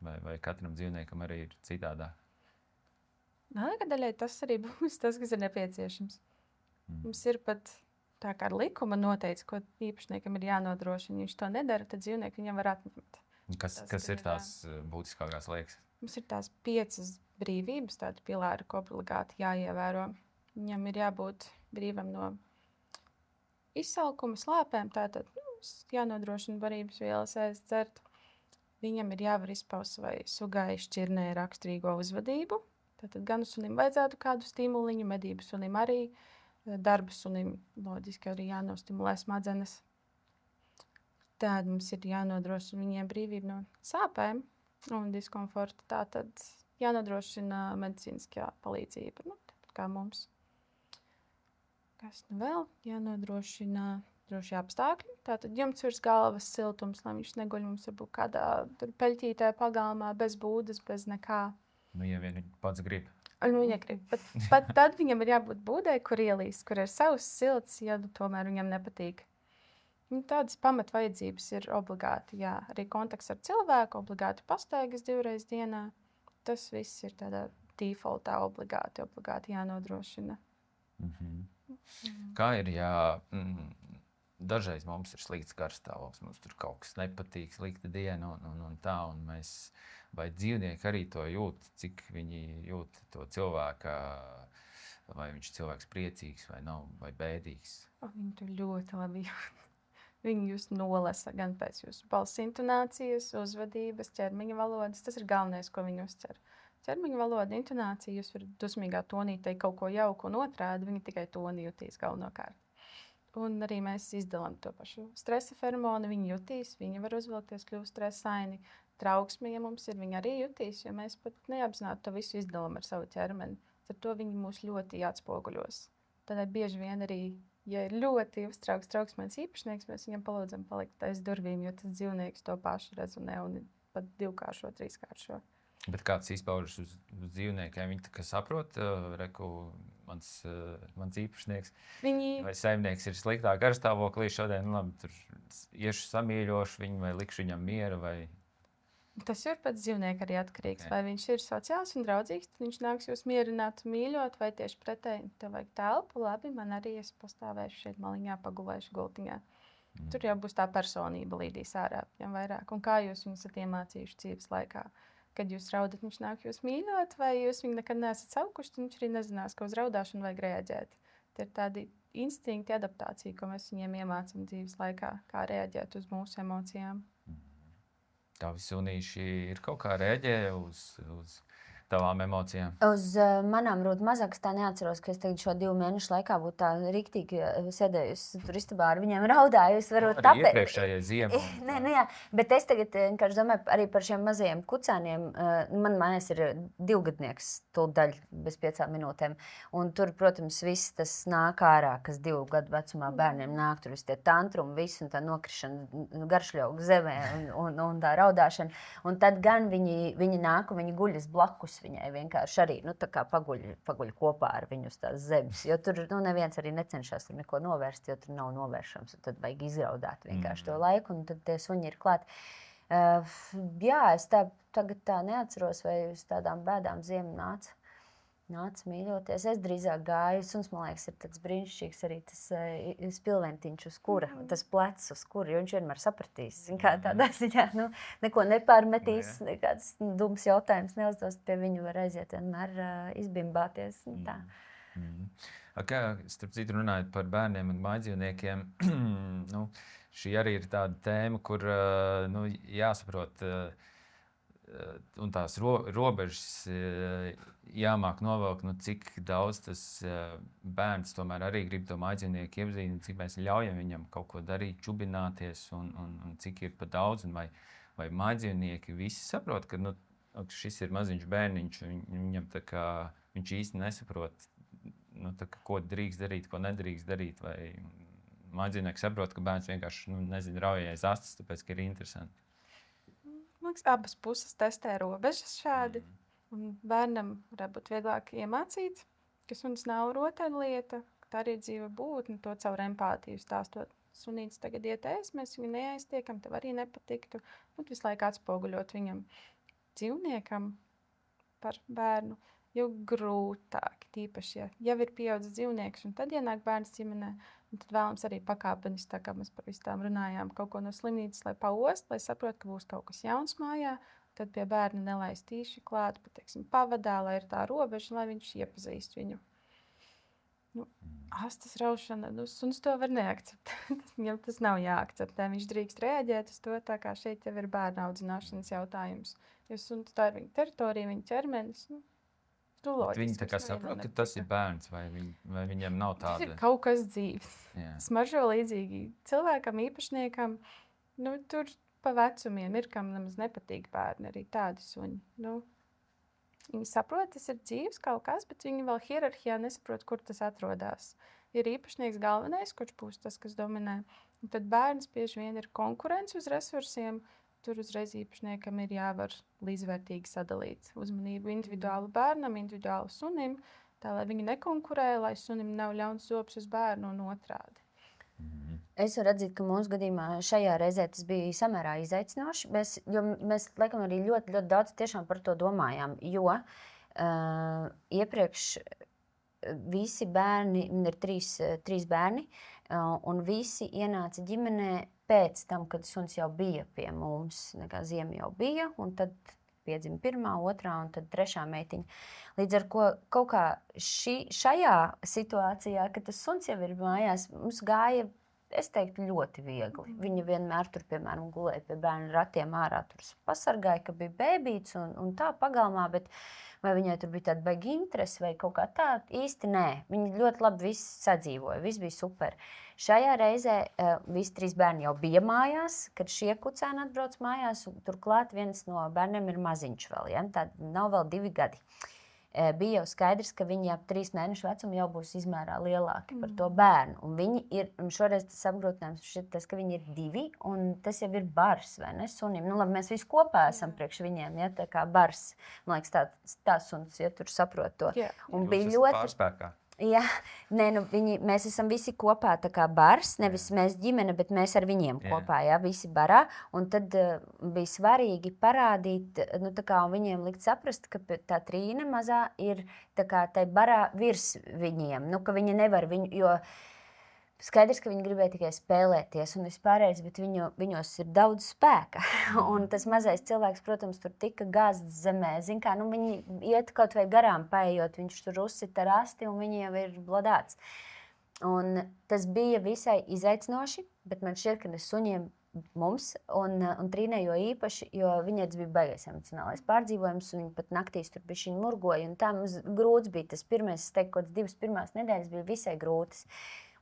vai katram dzīvniekam arī ir citādāk? Daļai tas arī būs tas, kas ir nepieciešams. Mums ir pat tā kā ar likuma noteicis, ko īpašniekam ir jānodrošina. Ja viņš to nedara, tad dzīvnieki viņam var atņemt. Kas ir tās būtiskākās liekas? Mums ir tās 5 brīvības, tādi pilāri, ko obligāti jāievēro. Viņam ir jābūt brīvam no izsalkuma, slāpēm, tātad jānodrošina barības vielas ēst, dzert. Viņam ir jāvar izpaust vai sugai šķirnē raksturīgo uzvedību. Tātad gan sunim vajadzētu kādu stimuliņu, medību sunim arī, darba sunim loģiski arī jānostimulē smadzenes. Tad mums ir jānodrošina viņiem brīvība no sāpēm un diskomforta. Tātad jānodrošina medicīniskā palīdzība, tāpat kā mums. Kas vēl? Jānodrošina drošie apstākļi. Tātad jumts virs galvas, siltums, lai viņš neguļ mums varbūt kādā peļķītē pagalmā, bez būdas, bez nekā. Ja vien viņš pats grib. Ja grib. Pat tad viņam ir jābūt būdai, kur ielīst, kur ir savs silts, ja tomēr viņam nepatīk. Tādas pamatvajadzības ir obligāti. Jā, arī kontakts ar cilvēku, obligāti pastaigas 2 reizes dienā. Tas viss ir tādā defaultā obligāti jānodrošina. Kā ir, ja dažreiz mums ir slikts garstāvoklis, mums tur kaut kas nepatīk, slikta diena un tā, un mēs... Vai dzīvnieki arī to jūt, cik viņi jūt to cilvēku, vai viņš cilvēks priecīgs vai nav, vai bēdīgs? Viņi to ļoti labi jūt. Viņi jūs nolasa gan pēc jūsu balss intonācijas, uzvedības, ķermeņa valodas. Tas ir galvenais, ko viņi uztver. Ķermeņa valoda, intonācija, jūs varat dusmīgā tonī teikt kaut ko jauku un otrādi, viņi tikai toni jutīs galvenokārt. Un arī mēs izdalām to pašu stresa fermonu, viņi jutīs, viņi var uzvilkties, kļūst stresaini. Trauksme, ja mums ir, viņi arī jutīs, jo mēs pat neapzināti to visu izdalām ar savu ķermeni. Ar to viņi mūs ļoti atspoguļos. Tādēļ bieži vien arī, ja ir ļoti uztraukts trauksmēns īpašnieks, mēs viņam palūdzam palikt aiz durvīm, jo tas dzīvnieks to pašu rezonē un pat 2-kāršo, 3-kāršo. Bet kāds izpaužas uz dzīvniekiem? Viņi tā kā saprot, reku, mans īpašnieks vai saimnieks ir sliktā garstāvoklī šodien, nu labi, tur iešu samīļošu viņu vai likšu viņam mieru vai... Tas ir pēc dzīvnieka arī atkarīgs. Vai viņš ir sociāls un draudzīgs, tad viņš nāks jūs mierināt, mīļot, vai tieši pretēji. Tev vajag telpu, labi, man arī es pastāvēšu šeit maliņā, pagulēšu gultiņā. Tur jau būs tā personība līdīs ārā, viņam vairāk. Un kā jūs viņus esat iemācījuši dzīves laikā? Kad jūs raudat, viņš nāk jūs mīļot, vai jūs viņu nekad neesat saukuši, tad viņš arī nezinās, ka uz raudāšanu vajag reaģēt. Tie ir tādi instinkti, adaptācija, ko mēs viņiem iemācam dzīves laikā, kā reaģēt uz mūsu emocijām. Tavi sunīši ir kaut kā reaģē uz tavām emocijām? Uz manām rūt mazāk, tā neatceros, ka es tagad šo 2 mēnešu laikā būtu tā riktīgi sēdējusi tur istabā ar viņiem raudājusi. Varbūt tāpēc. Iepriekšējai ziemā. Nē, jā, bet es tagad vienkārši domāju arī par šiem mazajiem kucēniem. Man mājās ir 2-gadnieks tūdaļ bez 5 minūtēm. Un tur, protams, viss tas nāk ārā, kas 2 gadu vecumā bērniem nāk. Tur viss tie tantrumi, viss un tā nokrišana garšļauga zemē un tā raudāšana. Un tad gan viņi nāk un viņi guļas blakus viņai vienkārši arī paguļ kopā ar viņu uz tās zemes. Jo tur neviens arī necenšas tur neko novērst, jo tur nav novēršams. Tad vajag izraudāt vienkārši to laiku, un tad tie suņi ir klāt. Jā, es tagad tā neatceros, vai uz tādām bēdām ziemu nāca mīļoties. Es drīzāk gāju, suns, man liekas, ir tāds brīnišķīgs arī tas spilventiņš uz kura, tas plecs uz kura, jo viņš vienmēr sapratīs. Kā tādā ziņā, neko nepārmetīs, nekāds dums jautājums neuzdos, pie viņu var aiziet vienmēr izbimbāties. Tā. Kā, starp citu runājot par bērniem un mājdzīvniekiem, šī arī ir tāda tēma, kur jāsaprot, un tās robežas jāmāk novelkt, cik daudz tas bērns tomēr arī grib to mājdzīvnieku iepazīstināt, cik mēs ļaujam viņam kaut ko darīt, čubināties, un cik ir pa daudz, un vai mājdzīvnieki visi saprot, ka šis ir maziņš bērniņš, viņam tā kā viņš īsti nesaprot, ko drīkst darīt, ko nedrīkst darīt, vai mājdzīvnieki saprot, ka bērns vienkārši, raujais astes, tāpēc, ka ir interesanti. Man liekas, abas puses testē robežas šādi. Un bērnam varētu būt vieglāk iemācīt, ka suns nav rotaļlieta, ka tā arī ir dzīva būtne, to caur empātiju stāstot. Sunītis tagad iet ēst, mēs viņu neaiztiekam, tev arī nepatiktu. Un visu laiku atspoguļot viņam dzīvniekam par bērnu, jau grūtāk, tīpaši, ja jau ir pieaudzis dzīvnieks, un tad ienāk bērns ģimenē. Un tad vēlams arī pakāpenis, tā kā mēs par visām runājām, kaut ko no slimnīcas, lai paost, lai saprot, ka būs kaut kas jauns mājā. Tad pie bērna nelaist tīši klāt, pavadā, lai ir tā robeža, lai viņš iepazīst viņu. Astes raušana, suns to var neakceptēt. Viņam tas nav jāakceptē. Viņš drīkst reaģēt uz to, tā kā šeit jau ir bērna audzināšanas jautājums. Jo suns tā ir viņa teritorija, viņa ķermenis. Viņi tā kā saprot, ka tas ir bērns, vai viņiem nav tāda... Tas ir kaut kas dzīves. Smaržo līdzīgi cilvēkam, īpašniekam. Tur pa vecumiem ir, kam nemaz nepatīk bērni, arī tādi suņi. Viņi saprot, tas ir dzīves kaut kas, bet viņi vēl hierarhijā nesaprot, kur tas atrodas. Ir īpašnieks galvenais, kurš būs tas, kas dominē. Un tad bērns bieži vien ir konkurence uz resursiem. Tur uzreiz īpašniekam ir jāvar līdzvērtīgi sadalīt uzmanību individuālu bērnam, individuālu sunim, tā lai viņi nekonkurē, lai sunim nav ļauns zops uz bērnu un otrādi. Es varu atzīt, ka mūsu gadījumā šajā reizē tas bija samērā izaicinoši, jo mēs laikam arī ļoti, ļoti daudz tiešām par to domājām, jo iepriekš visi bērni, ir trīs bērni, un visi ienāca ģimenē pēc tam, kad suns jau bija pie mums, ziema jau bija, un tad piedzima 1., 2. un tad 3. meitiņa. Līdz ar ko kaut kā šajā situācijā, kad tas suns jau ir mājās, mums gāja Es teiktu ļoti viegli. Viņa vienmēr tur, piemēram, gulēja pie bērnu ratiem ārā, tur pasargāja, ka bija bēbīts un tā pagalmā, bet vai viņai tur bija tāda baigi interese vai kaut kā tā, īsti nē. Viņa ļoti labi viss sadzīvoja, viss bija super. Šajā reizē visi 3 bērni jau bija mājās, kad šie kucēni atbrauc mājās, un turklāt viens no bērniem ir maziņš vēl, ja? Tad nav vēl 2 gadi. Bija jau skaidrs, ka viņi ap 3 mēnešu vecumu jau būs izmērā lielāki par to bērnu. Un viņi ir, un šoreiz tas apgrūtinājums šitas, ka viņi ir 2, un tas jau ir bars, vai ne, sunim. Nu, labi, mēs visi kopā esam priekš viņiem, ja, tā kā bars. Man liekas, tā suns, ja tur saprot to. Un bija ļoti pārspēkā. Jā, nē, nu mēs esam visi kopā tā kā bars, nevis mēs ģimene, bet mēs ar viņiem kopā, jā, visi barā. Un tad bija svarīgi parādīt, nu tā kā viņiem likt saprast, ka tā Trīna mazā ir tā kā tai barā virs viņiem, nu ka viņa nevar viņu, jo skaidrs, ka viņi gribēja tikai spēlēties un vispārējais, bet viņos ir daudz spēka. Un tas mazais cilvēks, protams, tur tika gāzts zemē. Zin kā, nu viņi iet kaut vai garām paejot, viņš tur uzsita rasti un viņi jau ir blodāts. Un tas bija visai izaicinoši, bet man šķiet, ka suņiem mums un Trīnai jo īpaši, jo viņai tas bija baigais emocionālais pārdzīvojums un viņa pat naktīs tur bišķiņ murgoja. Un tā mums grūts bija tas pirmais, es teiktu, kaut 2 pirmās nedēļas bija visai grūtas.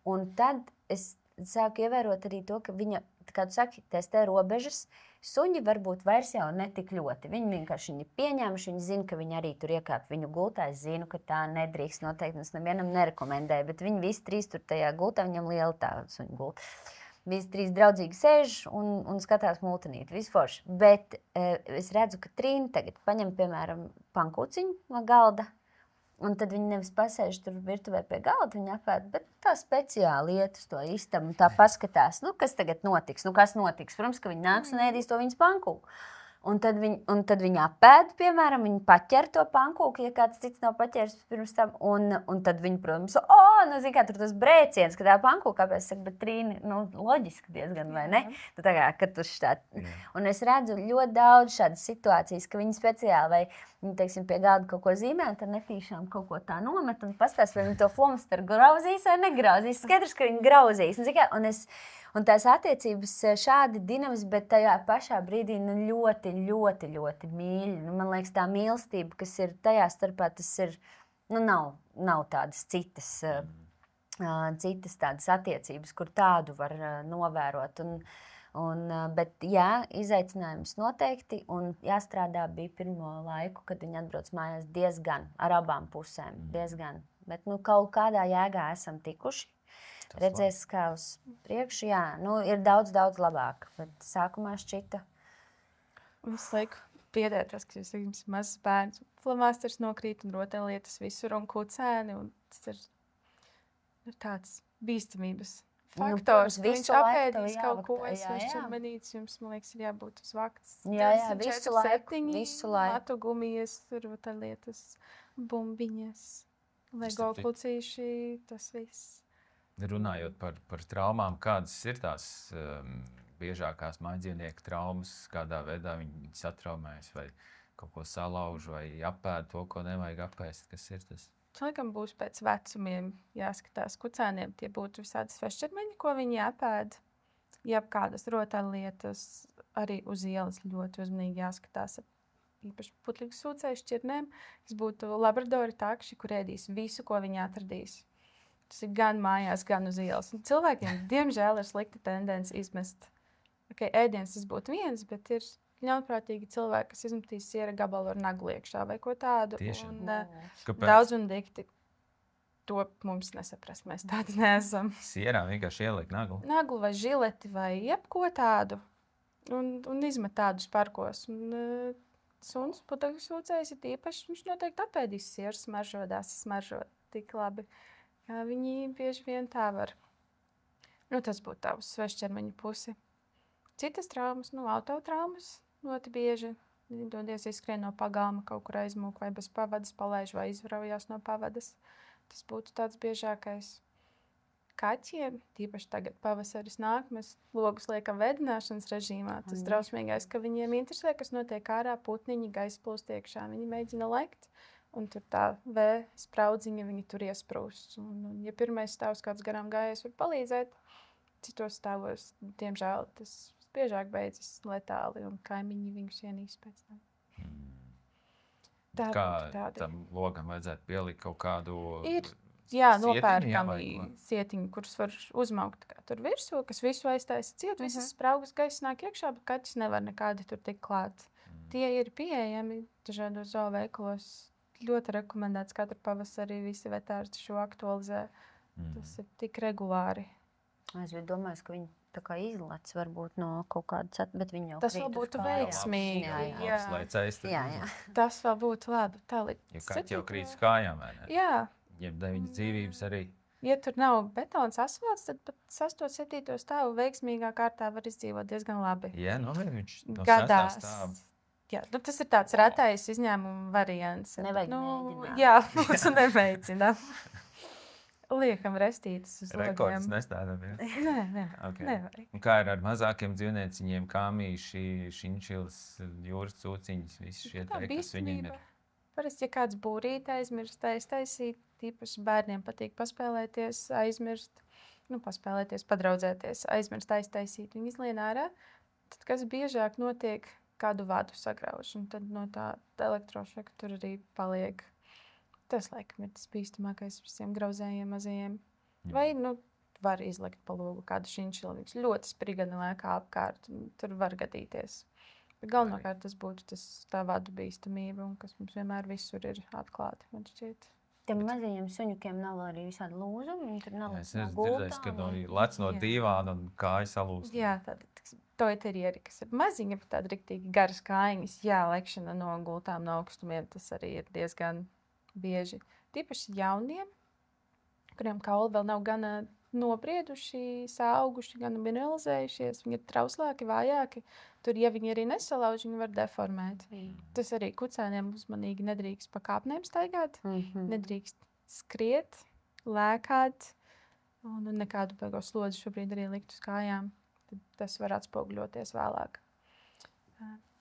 Un tad es sāku ievērot arī to, ka viņa, kā tu saki, testē robežas. Suņi varbūt vairs jau netik ļoti. Viņi vienkārši viņu pieņēmuši, viņi zina, ka viņi arī tur iekāp viņu gultā. Es zinu, ka tā nedrīkst noteikti, es nevienam nerekomendēju, bet viņi visi 3 tur tajā gultā, viņam liela tā suņu gulta. Visi 3 draudzīgi sēž un skatās multinīti, visu forši. Bet es redzu, ka Trīna tagad paņem, piemēram, pankūciņu no galda. Un tad viņi nevis pasēž tur virtuvē pie galda, viņi apēd, bet tā speciāli iet uz to istabu un tā paskatās, nu, kas tagad notiks. Nu, kas notiks? Protams, ka viņi nāks un ēdīs to viņas pankūku. Un tad viņi apēd, piemēram, viņi paķer to pankūku, ja kāds cits nav paķēris pirms tam. Un tad viņi, protams, nu, zin kā, tur tas brēciens, ka tā pankūka apēs, saka, bet Trīni, nu, loģiski diezgan, vai ne? Tu tā kā, ka tu šitāt. Un es redzu ļoti daudz šādas situācijas, ka viņi speciāli vai viņi, teiksim, pie galda kaut ko zīmē, un tad netīšām kaut ko tā nomet un pastās, vai viņi to flomasteri grauzīs vai negrauzīs. Skaidrs, ka viņi grauzīs. Un tās attiecības šādi dinamiski, bet tajā pašā brīdī nu, ļoti, ļoti, ļoti mīļi. Nu, man liekas, tā mīlestība, kas ir tajā starpā, tas ir, nu, nav tādas citas tādas attiecības, kur tādu var novērot. Bet jā, izaicinājums noteikti, un jāstrādā bija pirmo laiku, kad viņi atbrauc mājās diezgan, ar abām pusēm, diezgan. Bet nu, kaut kādā jēgā esam tikuši. Redzēs, kā uz priekšu, jā, nu, ir daudz, daudz labāk, bet sākumā šķita. Visu laiku piedētos, ka jūs esat mazs bērns, flamasters nokrīt un rotaļlietas visur un kucēni, un tas ir tāds bīstamības faktors. Nu, viņš apēdīs kaut ko, es čermenītis, jums, man liekas, ir jābūt uz vaktas. Jā, visu laiku. Matu gumijas, rotaļlietas, bumbiņas, lego klucīši, tas viss. Runājot par traumām, kādas ir tās biežākās mājdzīvnieku traumas, kādā veidā viņi satraumējas, vai kaut ko salauž, vai apēd to, ko nevajag apēst, kas ir tas? Laikam būs pēc vecumiem jāskatās kucēniem, tie būtu visādi svešķermeņi, ko viņi apēd, jeb kādas rotaļlietas, arī uz ielas ļoti uzmanīgi jāskatās, īpaši putlīgas sūcēju šķirnēm, kas būtu labradori tākši, kur ēdīs visu, ko viņi atradīs. Tas ir gan mājās, gan uz ielas. Un cilvēkiem, diemžēl, ir slikta tendence izmest. Ēdiens tas būtu viens, bet ir ļaunprātīgi cilvēki, kas izmetīs siera gabalu ar naglu iekšā vai ko tādu. Tiešām. Un daudz un dikti to mums nesaprast. Mēs tādi neesam. Sierā vienkārši ieliek naglu. Naglu vai žileti vai jebko tādu. Un izmet tādus parkos. Suns, putekļu sūcējs ir īpaši, viņš noteikti apēdīs sieru smaržodās, smaržot tik labi. Viņi bieži vien tā var. Nu, tas būtu tā uz svešķermeņa pusi. Citas traumas, autotraumas ļoti bieži. Dodies izskrien no pagalma, kaut kur aizmūk vai bez pavadas, palaiž vai izvraujās no pavadas. Tas būtu tāds biežākais. Kaķiem, tīpaši tagad pavasaris nāk, mēs logus liekam vēdināšanas režīmā. Tas drausmīgais, ka viņiem interesē, kas notiek ārā, putniņi, gaisa plūst iekšā. Viņi mēģina lekt. Un tur tā spraudziņa, viņi tur iesprūst. Un, ja pirmais stāvs kāds garām gājies var palīdzēt, citos stāvos, diemžēl, tas biežāk beidzas letāli, un kaimiņi viņus ienīst pēc tam. Tā Kā būtu tāda. tam logam vajadzētu pielikt kaut kādu Ir, sietiņu, nopērkami sietiņi, kurus var uzmaukt kā tur virsū, kas visu aiztaisa ciet, visas spraugas gaisa nāk iekšā, bet kaķis nevar nekādi tur tik klāt. Tie ir pieejami dažādos zooveikalos. Ļoti rekomendēts katru pavasarī visi vetārsti šo aktualizē. Tas ir tik regulāri. Es biju domājis, ka viņi tā kā izlec varbūt no kaut kāda, bet viņi jau Tas krīt vēl uz būtu kājām. veiksmīgi. Jā. Apslēcējs. Jā. Tas vēl būtu labi. Tā Jo kaķi jau krīt uz kājām, vai ne? Jā, Jeb 9 dzīvības arī. ja tur nav betons asfalts, tad pat 6. 7. stāvu veiksmīgā kārtā var izdzīvot diezgan labi. Jā, viņš no Gadās. 6. stāva. Jā, tas ir tāds retais izņēmuma variants. Nevajag mēģināt. Jā, lūdzu, nemēģinām. Liekam restītas uz Rekords logiem. nestādām, jā. Nē, Okay. nevajag. Un kā ir ar mazākiem dzīvnieciņiem, kāmīši, šinčils, jūras cūciņas, visi šie Tā te, kas viņiem bīstamība. ir? Parasti, ja kāds būrīt aizmirst taisīt, tīpaši bērniem patīk paspēlēties, aizmirst, paspēlēties, padraudzēties, aizmirst aiztaisīt, viņi izlien ārā, tad kas biežāk notiek, kādu vadu sagrauž, un tad no tā elektrošoka tur arī paliek. Tas, laikam, ir tas bīstamākais visiem grauzējiem mazajiem. Vai, var izlikt pa logu kādu šinčilu, viņš ļoti sprigani lēkā apkārt, un tur var gadīties. Bet galvenokārt tas būtu tā vadu bīstamība, un kas mums vienmēr visur ir atklāti, man šķiet. Tiem mazajiem suņukiem nav arī visādi lūzumi, viņi tur nav Es esmu dzirdējis, ka lec no dīvāna un kājas salūst. Jā, tādi toiterieri, kas ir maziņi, bet tādi riktīgi garas kājiņas. Jā, lekšana no gultām no augstumiem, tas arī ir diezgan bieži. Tīpaši jauniem, kuriem kauli vēl nav gan nobrieduši, sauguši, gan mineralizējušies, viņi ir trauslāki, vājāki. Tur, ja viņi arī nesalauž, viņi var deformēt. Tas arī kucēniem uzmanīgi nedrīkst pa kāpnēm staigāt, nedrīkst skriet, lēkāt, un nekādu beigo slodzi šobrīd arī likt uz kājām. Tad tas var atspoguļoties vēlāk.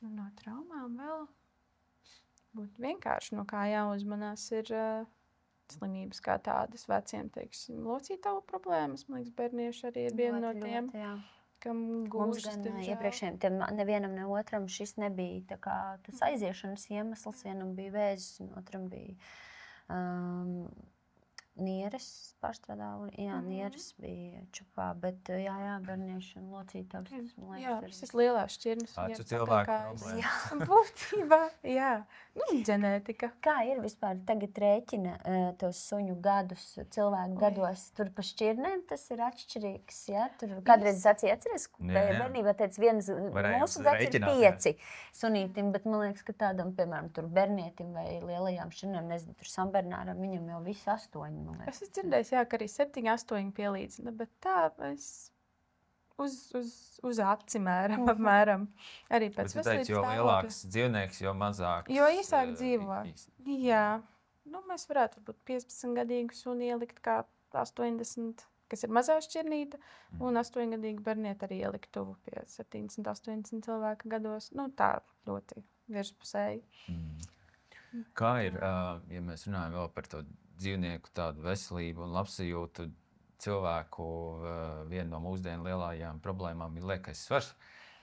No traumām vēl būtu vienkārši, no kā jāuzmanās ir slimības kā tādas veciem, teiksim, locītavu problēmas. Man liekas, bērnieši arī ir viena no tiem, kam Mums gūžas, gan iepriekšējiem, tiem nevienam ne otram šis nebija tā kā tas aiziešanas iemesls. Vienam bija vēzis, un otram bija nieres pārstrādā. Jā, nieres bija čupā, bet bērnieši un locītavs. Jā, visas lielās šķirnes. Acu cilvēku problēmas. Būtībā, jā. Ģenētika. Kā ir vispār tagad rēķina tos suņu gadus, cilvēku gados? Tur pa šķirnēm tas ir atšķirīgs, jā? Tur kādreiz atceries, bērnībā teica, viens mūsu gads ir 5 sunītim, bet man liekas, ka tādam, piemēram, tur bernietim vai lielajām šķirnēm, nezinu, tur sambernāram, viņam jau visi 8. Es esmu dzirdējis, jā, ka arī 7, 8 pielīdzina, bet tā es uz aci mēram, apmēram. Arī pēc veselības Jo lielāks dzīvnieks, jo mazāk. Jo īsāk dzīvo. Jā. Mēs varētu varbūt 15-gadīgu suni ielikt kā 80, kas ir mazā šķirnīta, un 8-gadīgu bernieti arī ielikt tuvu pie 70, 80 cilvēka gados. Tā ļoti virspusēji. Kā ir, ja mēs runājam vēl par to dzīvnieku tādu veselību un labsajūtu, cilvēku viena no mūsdienu lielajām problēmām ir liekais svars.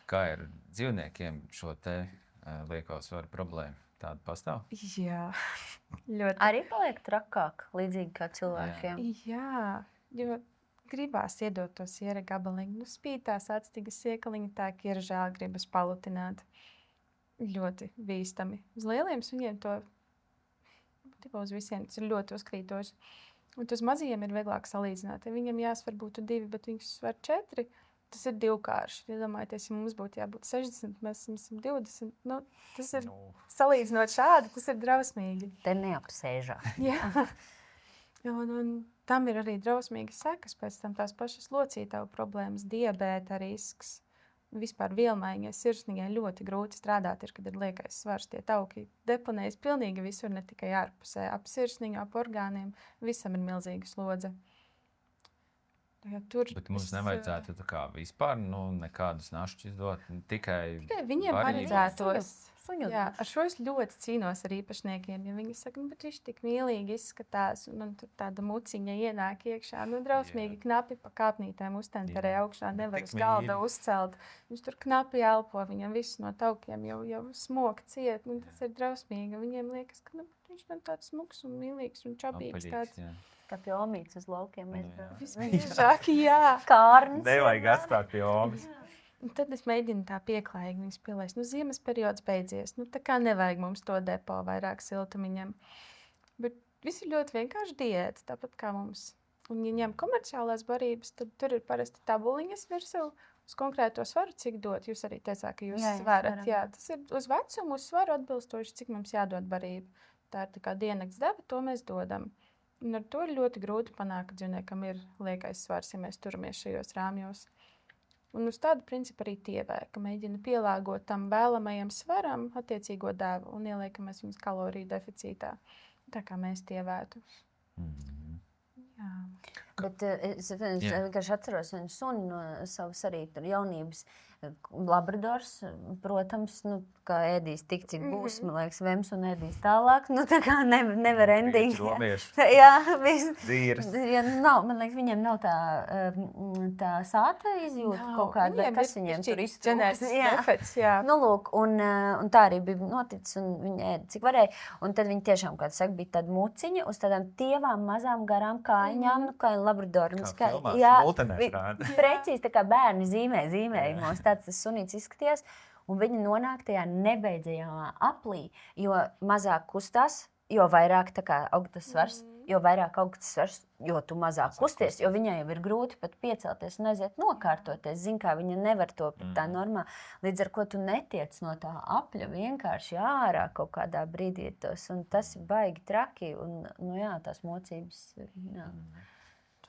Kā ir dzīvniekiem šo te lieko svaru problēmu? Tāda pastāv? Jā, ļoti. Arī paliek trakāk, līdzīgi kā cilvēkiem. Jā, jo gribās iedot to siera gabaliņu. Spītās atstigas siekaliņa, tā ka ir žēl, gribas palutināt. Ļoti bīstami. Uz lieliem suņiem to, uz visiem tas ir ļoti uzkrītoši. Un uz mazajiem ir vieglāk salīdzināt. Ja viņam jāsver būtu 2, bet viņš sver 4, tas ir divkārši. Iedomājieties, ja mums būtu jābūt 60, mēs esam 120. Tas ir salīdzinot šādi, tas ir drausmīgi. Te neapsēžās. Jā. Un tam ir arī drausmīgas sekas pēc tam tās pašas locītavu problēmas, diabēta risks. Vispār vielmaiņai, sirsniņai ļoti grūti strādāt, kad ir liekais svars. Tie tauki deponējas pilnīgi visur, ne tikai ārpusē, ap sirsniņu, ap orgāniem. Visam ir milzīga slodze. Bet mums nevajadzētu tā kā vispār nekādus našķus dot, tikai viņiem paredzētos. suņu. Jā, ar šo es ļoti cīnos ar īpašniekiem. Ja viņi saka, bet viņš tik mīlīgi izskatās, un tur tāda muciņa ienāk iekšā. Drausmīgi knapi pa kāpnītēm uztemperē augšā, nevar uz galda uzcelt. Viņš tur knapi elpo, viņam viss no taukiem jau smok ciet. Tas ir drausmīgi. Viņiem liekas, ka viņš man tāds smuks un mīlīgs un čabīgs tāds. Kā pie omītes uz laukiem. Visbiežāk, jā. Kārns. Nevajag atstāt pie omas. Un tad es mēģinu tā pieklājīgi viņus pielaist. Ziemas periods beidzies. Tā kā nevajag mums to depo vairāk siltumiņam. Bet viss ir ļoti vienkārši diēta, tāpat kā mums. Un, ja ņem komerciālās barības, tad tur ir parasti tabuliņas virsū uz konkrēto svaru, cik dot. Jūs arī teicāt, ka jūs svarat. Jā, tas ir uz vecumu, uz svaru atbilstoši, cik mums jādod barība. Tā ir tā kā diennakts deva, to mēs dodam. Un ar to ir ļoti grūti panākt, ka dzīvniekam ir liekais svars, ja mēs turamies šajos rāmjos. Un uz tādu principu arī tievē, ka mēģina pielāgot tam vēlamajam svaram attiecīgo devu un ieliekamies viņas kaloriju deficītā. Tā kā mēs tievētu. Jā. Bet es vienkārši atceros vienu suni no savas arī jaunības. Labradors, protams, kā ēdīs tik, cik būs, man liekas, vems un ēdīs tālāk. Tā kā never ending. Jā, Zīras. Man liekas, viņiem nav tā sāta izjūta kaut kāda, vai kas viņiem tur iztrūks. Lūk, un tā arī bija noticis, un viņi ēda, cik varēja. Un tad viņi tiešām, kā saka, bija tāda muciņa uz tādām tievām, mazām, garām kājiņām, kā Labradoru. Kā filmās, multenē rāda. Precīzi tā kā bērni zīmējumos. Tas sunīts izskatījās, un viņi nonāk tajā nebeidzamā aplī, jo mazāk kustās, jo vairāk aug tas svars, jo tu mazāk kusties, jo viņai jau ir grūti pat piecelties un aiziet nokārtoties. Zin, kā viņa nevar to tā normā, līdz ar ko tu netiec no tā apļa vienkārši ārā kaut kādā brīdī tos, un tas ir baigi traki, un, tās mocības. Jā.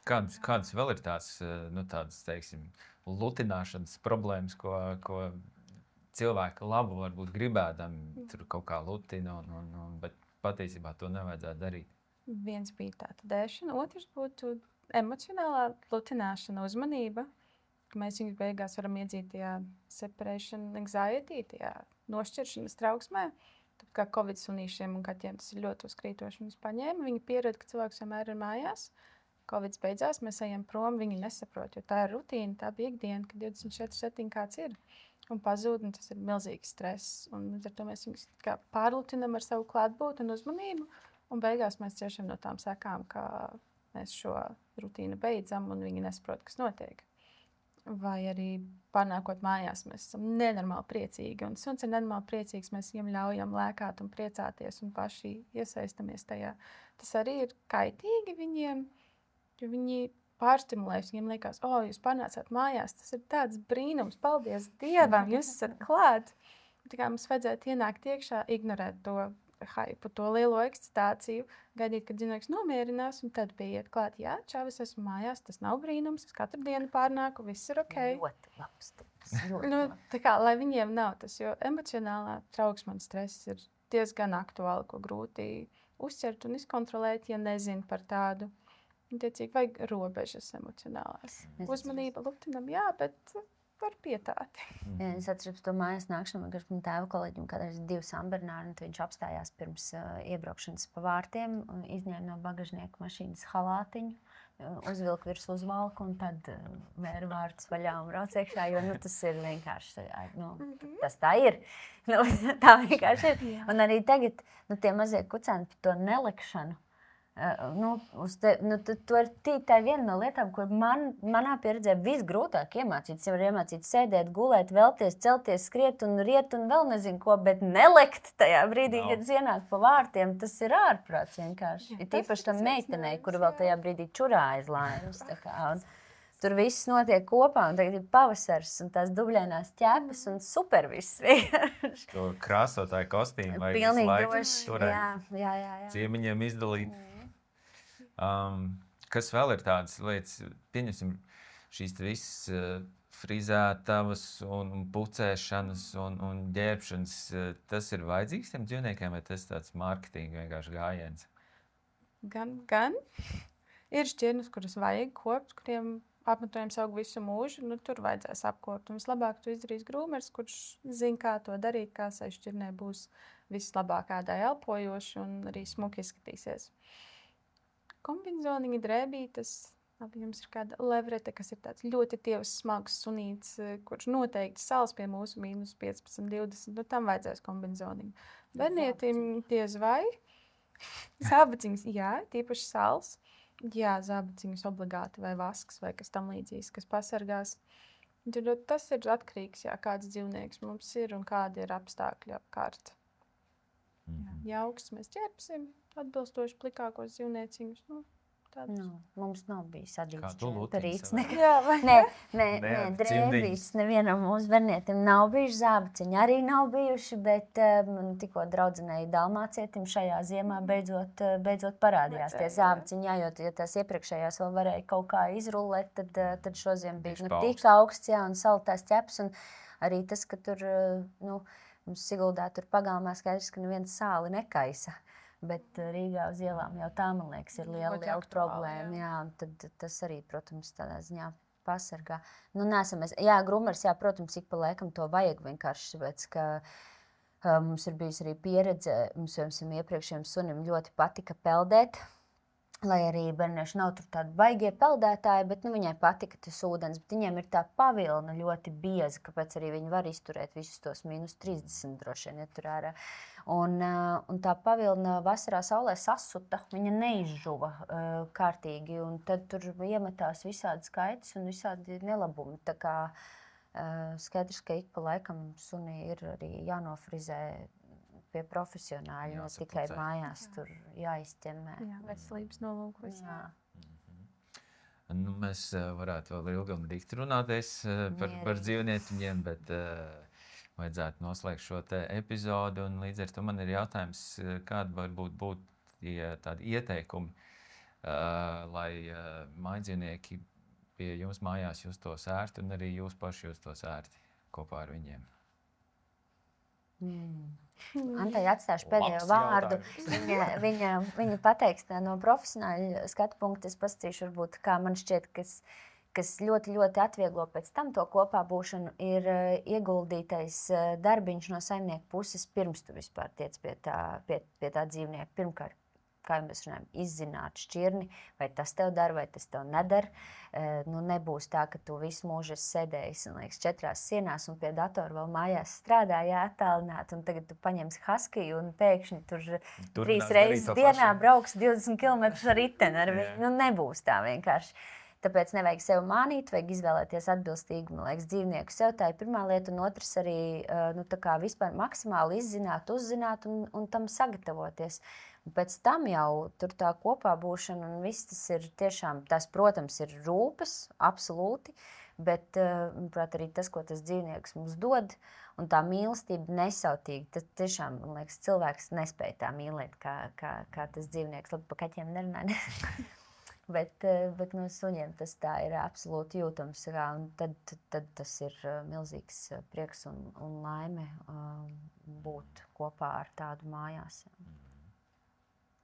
Kādas vēl ir tādas, teiksim, lutināšanas problēmas, ko cilvēki labu varbūt gribēdami tur kaut kā lutina, bet patiesībā to nevajadzētu darīt? Viens bija tāda dēšana, otrs būtu emocionālā lutināšana, uzmanība, ka mēs viņus beigās varam iedzīt tajā separation anxiety, tajā nošķiršanas trauksmē. Tāpēc kā Covid sunīšiem un kaķiem tas ir ļoti uzkrītoši. Viņus paņēma, viņi pierada, ka cilvēks vienmēr ir mājās. Covid beidzās, mēs ejam prom, viņi nesaprot, jo tā ir rutīna, tā bija ikdiena, ka 24/7 kāds ir un pazūd, un tas ir milzīgs stress. Un ar to mēs viņus kā pārlutinam ar savu klātbūtni un uzmanību, un beigās mēs ciešam no tām sekām, ka mēs šo rutīnu beidzam, un viņi nesaprot, kas notiek. Vai arī pārnākot mājās, mēs esam nenormāli priecīgi, un suns ir nenormāli priecīgs, mēs viņam ļaujam lēkāt un priecāties un paši iesaistamies tajā. Tas arī ir kaitīgi viņiem, jo viņi pārstimulēs, viņiem liekas, jūs pārnācāt mājās, tas ir tāds brīnums, paldies Dievam, jūs esat klāt. Tā kā mums vajadzētu ienākt iekšā, ignorēt to haipu, to lielo ekscitāciju, gaidīt, kad dzīvnieks nomierinās, un tad pieiet klāt, jā, čau, es esmu mājās, tas nav brīnums, es katru dienu pārnāku, viss ir ok. Ļoti labs. Tā kā, lai viņiem nav tas, jo emocionālā trauksme un stress ir diezgan aktuāli, ko grūti uzķert un izkontrolēt, ja nezin par tādu. Tiecīgi vajag robežas emocionālās. Uzmanība lutinam, jā, bet var pietāti. Es atceros to mājās nākšanu, kad man tēva kolēģim kādreiz 2 sambernāri, un viņš apstājās pirms iebraukšanas pa vārtiem, izņēma no bagažnieka mašīnas halātiņu, uzvilka virs uzvalku, un tad vēra vārtus vaļā un brauc iekšā, jo tas ir vienkārši, tas tā ir. Tā vienkārši ir. Un arī tagad tie mazie kucēni par to nelikšanu. Tā ir viena no lietām, kur manā pieredzē visgrūtāk iemācīt. Es varu iemācīt sēdēt, gulēt, vēlties, celties, skriet un riet un vēl nezinu ko, bet nelekt tajā brīdī, kad ienāk pa vārtiem, tas ir ārprāts vienkārši. Ir tīpaši tam meitenei, kura vēl tajā brīdī čurā aiz laimes. Tur viss notiek kopā, un tagad ir pavasars, un tās dubļainās ķēpas, un super viss. To krāsotāju kostīmu vajag visu laiku turēt. Jā. Ciemiņiem izdalīt. Kas vēl ir tādas lietas, pieņemsim šīs visas frizētavas un pucēšanas un ģērbšanas, tas ir vajadzīgs tiem dzīvniekiem, vai tas tāds mārketinga vienkārši gājiens? Gan. Ir šķirnes, kuras vajag kopt, kuriem apmetojums aug visu mūžu, tur vajadzēs apkopot. Un vislabāk to izdarīs grūmers, kurš zina, kā to darīt, kā šķirnē būs vislabāk ēdai elpojoši un arī smuki izskatīsies. Kombinzoniņa drēbītes, jums ir kāda levrete, kas ir tāds ļoti tievs, smags sunīts, kurš noteikti sals pie mūsu mīnus 15, 20, tam vajadzēs kombinzoniņu. Bernietim tie zvai, zābaciņas, jā, tīpaši sals. Jā, zābaciņas obligāti vai vasks vai kas tam līdzīgs, kas pasargās. Tas ir atkarīgs, jā, kāds dzīvnieks mums ir un kādi ir apstākļi apkārt. Ja augsts mēs ķerpsim atbilstoši plikākos dzīvnieciņus. Mums nav bijis adīts Nē, drēbītes nevienam mūsu bērnietim nav bijuši, zābaciņi arī nav bijuši, bet tikko draudzenei dalmācietim šajā ziemā beidzot parādījās tie zābaciņi, jā, jo ja tās iepriekšējās vēl varēja kaut kā izrullēt, tad šoziem bija tik augsts, jā, un saltās ķeps, un arī tas, ka tur, mums Siguldā tur pagalmā skaidrs, ka neviens sāli nekaisa. Bet Rīgā uz ielām jau tā, man liekas, ir liela problēma. Jā, un tad tas arī, protams, tādā ziņā pasargā. Grumers, protams, ik pa laikam to vajag vienkārši, tāpēc, ka mums ir bijusi arī pieredze, mums iepriekšējiem sunim ļoti patika peldēt. Lai arī bernieši nav tur tādi baigie peldētāji, bet viņai patika tas ūdens, bet viņiem ir tā pavilna ļoti bieza, kāpēc arī viņi var izturēt visus tos mīnus 30 droši vien, ja tur ārā. Un tā pavilna vasarā saulē sasuta, viņa neizžuva kārtīgi, un tad tur iemetās visādi skaitas un visādi nelabumi. Tā kā skaidrs, ka ik pa laikam suni ir arī jānofrizē pie profesionāļi, ne tikai mājās tur jāizķemmē. Jā, veselības nolūkos. Jā. Mēs varētu vēl ilgi un dikti runāties par dzīvnieciņiem, bet vajadzētu noslēgt šo te epizodi, un līdz ar to man ir jautājums, kādi varbūt būtu tādi ieteikumi, lai mājdzīvnieki pie jums mājās justos ērti, un arī jūs paši justos ērti kopā ar viņiem. Antai atstāšu pēdējo vārdu. Viņa pateiks no profesionāļa skatu punkta. Es pasacīšu, varbūt, kā man šķiet, kas ļoti, ļoti atvieglo pēc tam to kopā būšanu, ir ieguldītais darbiņš no saimnieka puses, pirms tu vispār tiec pie tā dzīvnieka. Pirmkārt, kā mēs runājam, izzināt šķirni, vai tas tev dara, vai tas tev nedara. Nebūs tā, ka tu visu mūžu esi sēdējis, un liekas, 4 sienās un pie datora vēl mājās strādāji attālināt, un tagad tu paņemsi haskiju un pēkšņi tur 3 reizes dienā brauks 20 km ar riteni ar viņu. Nebūs tā vienkārši. Tāpēc nevajag sev mānīt, vajag izvēlēties atbilstīgu, man liekas, dzīvnieku sev. Tā ir pirmā lieta, un otrs arī tā kā vispār maksimāli izzināt, uzzināt un tam sagatavoties. Un pēc tam jau tur tā kopā būšana un viss tas ir tiešām, tas, protams, ir rūpes, absolūti, bet, manuprāt, arī tas, ko tas dzīvnieks mums dod, un tā mīlestība nesautīgi, tas tiešām, man liekas, cilvēks nespēja tā mīlēt, kā tas dzīvnieks. Labi, pa kaķiem nerunāja. Bet no suņiem tas tā ir absolūti jūtams, un tad tas ir milzīgs prieks un laime būt kopā ar tādu mājās.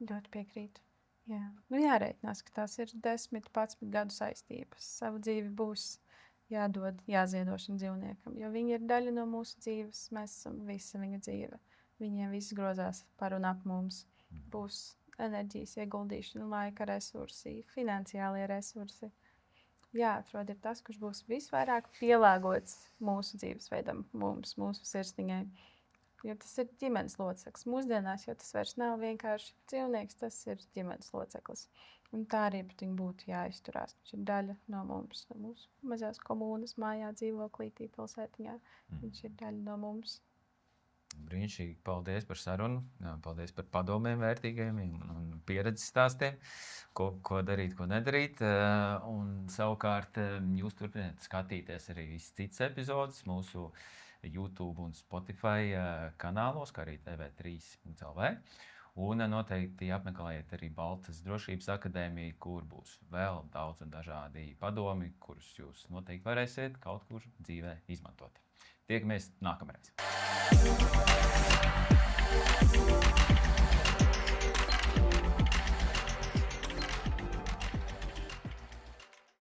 Ļoti piekrītu. Jā. Jārēķinās, ka tās ir 10-11 gadu saistības. Savu dzīvi būs jādod, jāziedo šim dzīvniekam, jo viņi ir daļa no mūsu dzīves. Mēs esam visa viņa dzīve. Viņiem viss grozās par un ap mums. Būs enerģijas ieguldīšana, laika resursi, finansiālie resursi. Jāatrod ir tas, kurš būs visvairāk pielāgots mūsu dzīvesveidam, mūsu sirsniņai. Jo tas ir ģimenes loceklis. Mūsdienās jau tas vairs nav vienkārši dzīvnieks, tas ir ģimenes loceklis. Un tā arī pret viņu būtu jāizturās. Viņš ir daļa no mums, no mūsu mazās komunas, mājā, dzīvoklītī, pilsētiņā. Viņš ir daļa no mums. Brīnišķīgi. Paldies par sarunu. Paldies par padomiem vērtīgiem un pieredzes stāstiem, ko darīt, ko nedarīt. Un savukārt jūs turpiniet skatīties arī visas citas epizodes mūsu YouTube un Spotify kanālos, kā arī TV3.lv. Un noteikti apmeklējiet arī Baltas drošības akadēmiju, kur būs vēl daudz un dažādi padomi, kurus jūs noteikti varēsiet kaut kur dzīvē izmantot. Tiekamies nākamreiz.